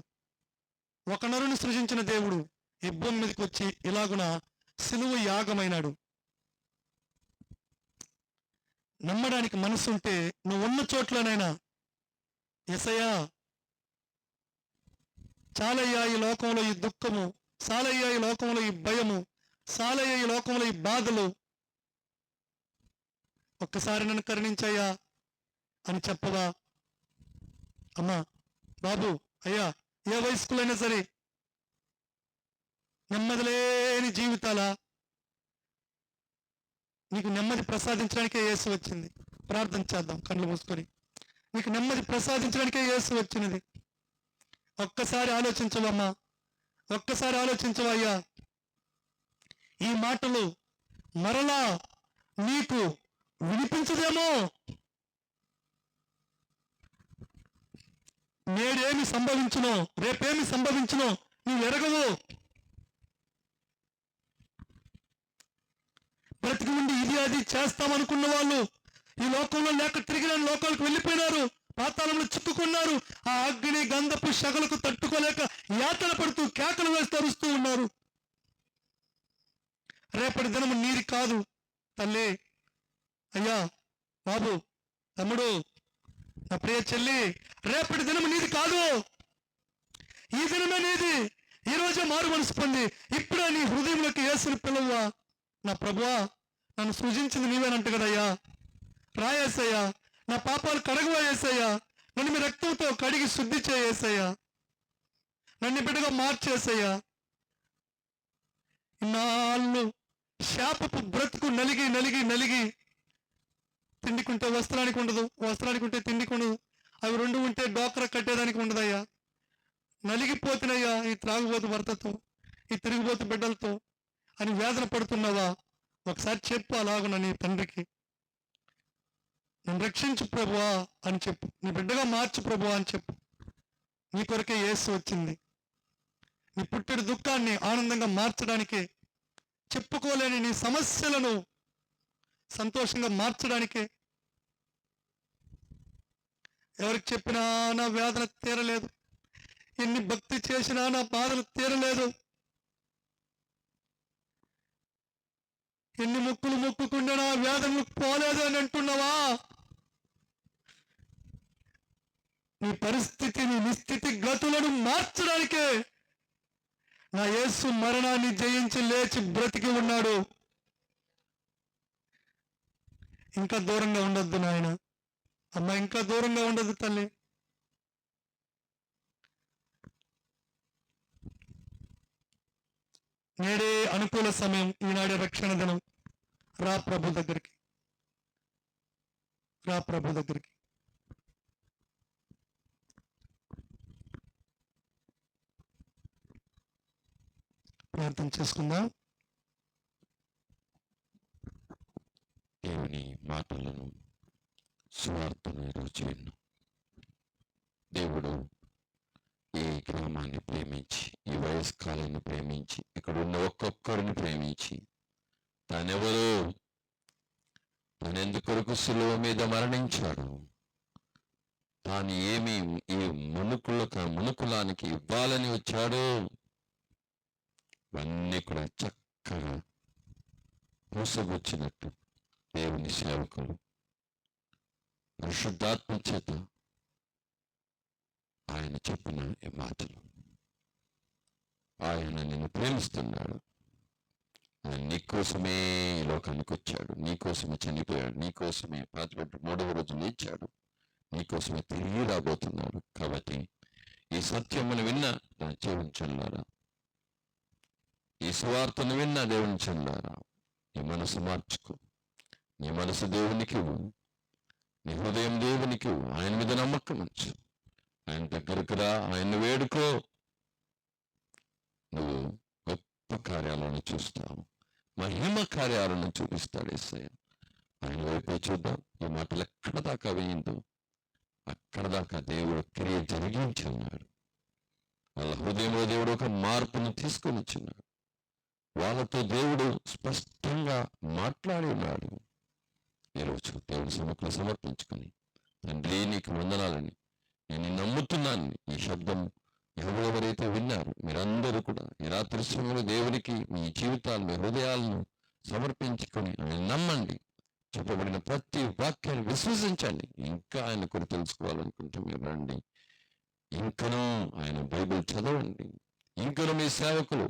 ఒక నరుని సృజించిన దేవుడు ఈ భూమి మీదకి వచ్చి ఇలాగున సిలువ యాగమైనాడు. నమ్మడానికి మనసుంటే నువ్వు ఉన్న చోట్లనైనా యేసయ్యా చాలయ్యా ఈ లోకంలో ఈ దుఃఖము, చాలయ్యా ఈ లోకంలో ఈ భయము, చాలయ్యా ఈ లోకంలో ఈ బాధలు, ఒక్కసారి నన్ను కరుణించయ్యా అని చెప్పవా? అమ్మా, బాబు, అయ్యా, ఏ వయస్కులైనా సరే నెమ్మది లేని జీవితాల నీకు నెమ్మది ప్రసాదించడానికే యేసు వచ్చింది. ప్రార్థన చేద్దాం కళ్ళు మూసుకొని. నీకు నెమ్మది ప్రసాదించడానికే యేసు వచ్చినది. ఒక్కసారి ఆలోచించవమ్మా, ఒక్కసారి ఆలోచించవయ్యా. ఈ మాటలు మరలా నీకు వినిపించదేమో, నేడేమి సంభవించునో, రేపేమి సంభవించునో నువ్వు ఎరగవు. బ్రతికి ఉండి ఇది అది చేస్తామనుకున్న వాళ్ళు ఈ లోకంలో లేక తిరిగి లోకాలకు వెళ్ళిపోయినారు. పాతాళంలో చిక్కుకున్నారు. ఆ అగ్ని గంధపు శగలకు తట్టుకోలేక యాతన పడుతూ కేకలు వేస్తూ అరుస్తూ ఉన్నారు. రేపటి దినం నీది కాదు తల్లి, అయ్యా, బాబు, తమ్ముడు, నా ప్రియ చెల్లి, రేపటి దినం నీది కాదు. ఈ దినమే నీది. ఈ రోజే మారు మనసు పొంది ఇప్పుడే నీ హృదయంలోకి యేసుని పిలవ్వా. నా ప్రభువా, నన్ను సృజించింది నీవేనంట కదయ్యా, రాయేసయ్యా, నా పాపాలు కడగవా యేసయ్యా, నన్ను మీ రక్తంతో కడిగి శుద్ధి చేయేసయ్యా, నన్ను బిడ్డగా మార్చేసయ్యా. ఇన్నాళ్ళు శాపపు బ్రతుకు నలిగి నలిగి నలిగి, తిండికుంటే వస్త్రానికి ఉండదు, వస్త్రానికి ఉంటే తిండికి ఉండదు, అవి రెండు ఉంటే డోకర కట్టేదానికి ఉండదయ్యా. నలిగిపోతున్నాయ్యా ఈ త్రాగుబోతు భర్తతో, ఈ తిరిగిపోతు బిడ్డలతో అని వేదన పడుతున్నావా? ఒకసారి చెప్పు అలాగున నీ తండ్రికి, నన్ను రక్షించు ప్రభువా అని చెప్పు, నీ బిడ్డగా మార్చు ప్రభువా అని చెప్పు. నీ కొరకే యేసు వచ్చింది. నీ పుట్టెడు దుఃఖాన్ని ఆనందంగా మార్చడానికే, చెప్పుకోలేని నీ సమస్యలను సంతోషంగా మార్చడానికే. ఎవరికి చెప్పినా నా వేదన తీరలేదు, ఎన్ని భక్తి చేసినా నా బాధలు తీరలేదు, ఎన్ని మొక్కులు మొక్కుకుండా నా వేదనలు పోలేదు అని అంటున్నావా? నీ పరిస్థితిని, నిస్థితి గతులను మార్చడానికే నా యేసు మరణాన్ని జయించి లేచి బ్రతికి ఉన్నాడు. ఇంకా దూరంగా ఉండొద్దు నాయన, అమ్మ, ఇంకా దూరంగా ఉండదు తల్లి. నేడే అనుకూల సమయం, ఈనాడే రక్షణ దినం. రా ప్రభు దగ్గరికి, రా ప్రభు దగ్గరికి. ప్రార్థన చేసుకుందాం. దేవుని మాటలను, సువార్తను ఈరోజు విన్నాం. దేవుడు ఈ గ్రామాన్ని ప్రేమించి, ఈ వయస్కాలను ప్రేమించి, ఇక్కడ ఉన్న ఒక్కొక్కరిని ప్రేమించి, తానెవరు, తనెందుకొరకు సులువ మీద మరణించాడు, తాను ఏమి ఈ మనుకులానికి ఇవ్వాలని వచ్చాడు, ఇవన్నీ కూడా చక్కగా మూసగొచ్చినట్టు దేవుని సేవకులు పరిశుద్ధాత్మ చేత ఆయన చెప్పిన ఈ మాటలు. ఆయన నిన్ను ప్రేమిస్తున్నాడు. ఆయన నీకోసమే ఈ లోకానికి వచ్చాడు, నీకోసమే చనిపోయాడు, నీకోసమే పాతిపెట్టి 3వ రోజు లేచాడు, నీకోసమే తిరిగి రాబోతున్నాడు. కాబట్టి ఈ సత్యమును విన్న నా జీవించలారా, ఈ సువార్తను విన్న దేవుని చెల్లారా, నీ మనసు మార్చుకో, నీ మనసు దేవునికి, నీ హృదయం దేవునికి, ఆయన మీద నమ్మకం ఉంచు, ఆయన దగ్గరకు రా, ఆయన్ని వేడుకో. నువ్వు గొప్ప కార్యాలను చూస్తావు, మహిమ కార్యాలను చూపిస్తాడు యేసయ్య. ఆయన వైపే చూద్దాం. ఈ మాటలు ఎక్కడ దాకా వేయిందో అక్కడ దాకా దేవుడు క్రియ జరిగించి ఉన్నాడు. వాళ్ళ హృదయంలో దేవుడు ఒక మార్పును తీసుకొని వచ్చినాడు. వాళ్ళతో దేవుడు స్పష్టంగా మాట్లాడి ఉన్నాడు. ఈరోజు దేవుని సముఖంలో సమర్పించుకొని, తండ్రి నీకు వందనాలని, నేను నమ్ముతున్నాను. ఈ శబ్దం ఎవరెవరైతే విన్నారు మీరందరూ కూడా ఈ రాత్రి సమయంలో దేవునికి మీ జీవితాలు, మీ హృదయాలను సమర్పించుకొని ఆయన నమ్మండి. చెప్పబడిన ప్రతి వాక్యాన్ని విశ్వసించండి. ఇంకా ఆయన కూడా తెలుసుకోవాలనుకుంటే మీరు రండి, ఇంకనూ ఆయన బైబిల్ చదవండి. ఇంకనూ మీ సేవకులు,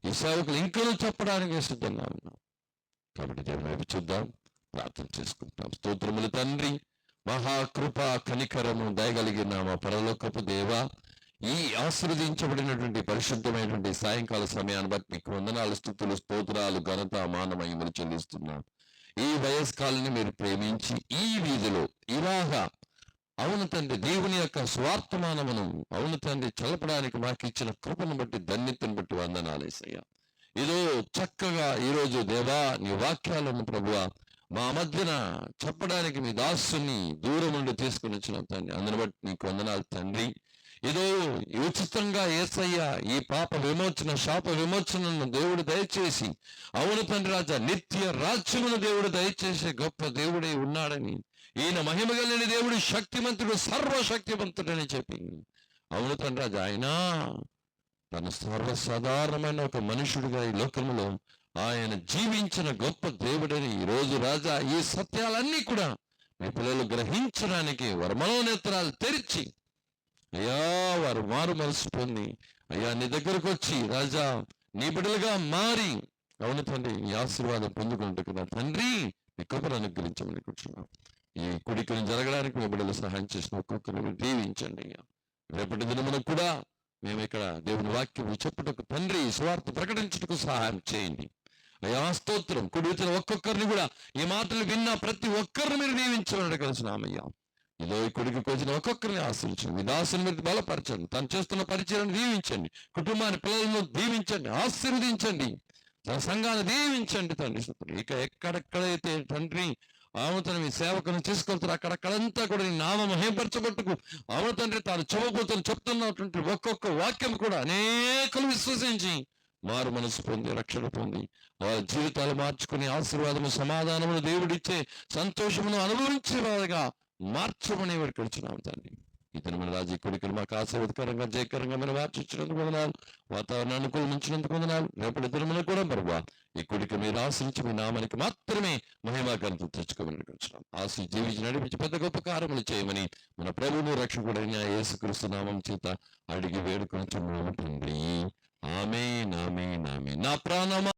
ఈ సేవకులు ఇంకనూ చెప్పడానికి సిద్ధంగా ఉన్నాం. కాబట్టి దేవుని వైపు చూద్దాం, ప్రార్థన చేసుకుంటాం. స్తోత్రములు తండ్రి, మహాకృప కనికరము దయగలిగిన మా పరలోకపు దేవా, ఈ ఆశీర్వదించబడినటువంటి పరిశుద్ధమైనటువంటి సాయంకాల సమయాన్ని బట్టి మీకు వందనాలు, స్తుతులు, స్తోత్రాలు, ఘనత, మానమహిమలు చెల్లిస్తున్నాం. ఈ వయస్కాలని మీరు ప్రేమించి ఈ వీధిలో ఇలాగా, అవును తండ్రి, దేవుని యొక్క స్వార్థమానమును, అవును తండ్రి, చల్లపడానికి మాకు ఇచ్చిన కృపను బట్టి, ధన్యతను బట్టి వందనాలు యేసయ్యా. ఇదో చక్కగా ఈరోజు దేవా నీ వాక్యాలను ప్రభువా మా మధ్యన చెప్పడానికి మీ దాసుని దూరం నుండి తీసుకుని వచ్చిన తండ్రి, అందుని బట్టి నీకు వందనాలు తండ్రి. ఏదో ఉచితంగా యేసయ్య ఈ పాప విమోచన, శాప విమోచనను దేవుడు దయచేసి, అవును తండ్రి రాజా, నిత్య రాజ్యమును దేవుడు దయచేసే గొప్ప దేవుడే ఉన్నాడని ఈయన మహిమ కలిగిన దేవుడు శక్తిమంతుడు, సర్వశక్తిమంతుడని చెప్పి. అవును తండ్రి రాజా, ఆయన తన సర్వసాధారణమైన ఒక మనుషుడిగా ఈ లోకంలో ఆయన జీవించిన గొప్ప దేవుడని ఈ రోజు రాజా ఈ సత్యాలన్నీ కూడా మీ పిల్లలు గ్రహించడానికి వారి మనోనేత్రాలు తెరిచి అయ్యా వారు మారు మనసు పొంది అయ్యా నీ దగ్గరకు వచ్చి రాజా నీ బిడ్డలుగా మారి అవును తండ్రి ఈ ఆశీర్వాదం పొందుకుంటున్నా తండ్రి మీ కృపను అనుగ్రహించమని కూర్చున్నాం. ఈ కుడికను జరగడానికి మీ బిడ్డలు సహాయం చేసిన ఒక్కొక్కరిని దీవించండి అయ్యా. రేపటి దినమున కూడా మేము ఇక్కడ దేవుని వాక్యం చెప్పుటకు తండ్రి స్వార్థ ప్రకటించుటకు సహాయం చేయండి అయ్యా. స్తోత్రం. కుడి వచ్చిన ఒక్కొక్కరిని కూడా ఈ మాటలు విన్న ప్రతి ఒక్కరిని మీరు దీవించమని కలిసినామయ్యా. ఇదో ఈ కొడుకు వచ్చిన ఒక్కొక్కరిని ఆశ్రయించండి, మీ దాసుని మీరు బలపరచండి, తను చేస్తున్న పరిచయాన్ని దీవించండి, కుటుంబాన్ని పిల్లలను దీవించండి, ఆశీర్వదించండి, తన సంఘాన్ని దీవించండి తండ్రి. ఇక ఎక్కడెక్కడైతే తండ్రి ఆమెతను మీ సేవకుని తీసుకెళ్తారు అక్కడక్కడంతా కూడా నీ నామం మహిమపరచబట్టుకు ఆమె తండ్రి తాను చెబుతూ చెప్తున్నటువంటి ఒక్కొక్క వాక్యం కూడా అనేకలు విశ్వసించి మారు మనసు పొంది రక్షణ పొంది వారి జీవితాలు మార్చుకుని ఆశీర్వాదము సమాధానమును దేవుడిచ్చే సంతోషమును అనుభవించేవారుగా మార్చమని వారికి వచ్చినాము తండ్రి. ఇతను మన రాజీ కొడుకులు మాకు ఆశీర్వాదకరంగా జయకరంగా మీరు మార్చినందుకు వందనాలు, వాతావరణాన్ని అనుకూలించినందుకు వందనాలు. రేపటి దినమున కూడా బరువా ఈ కొడుకు మీరు ఆశ్రయించి మీ నామానికి మాత్రమే మహిమాకాంతం తెచ్చుకోమని వచ్చినాం. ఆశ జీవించి నడిపించి పెద్ద గొప్ప కార్యములు చేయమని మన ప్రభువు రక్షకుడైన యేసుక్రీస్తు నామం చేత అడిగి వేడుకొని తండ్రి. ఆమేన్ ఆమేన్ ఆమేన్. నా ప్రాణమా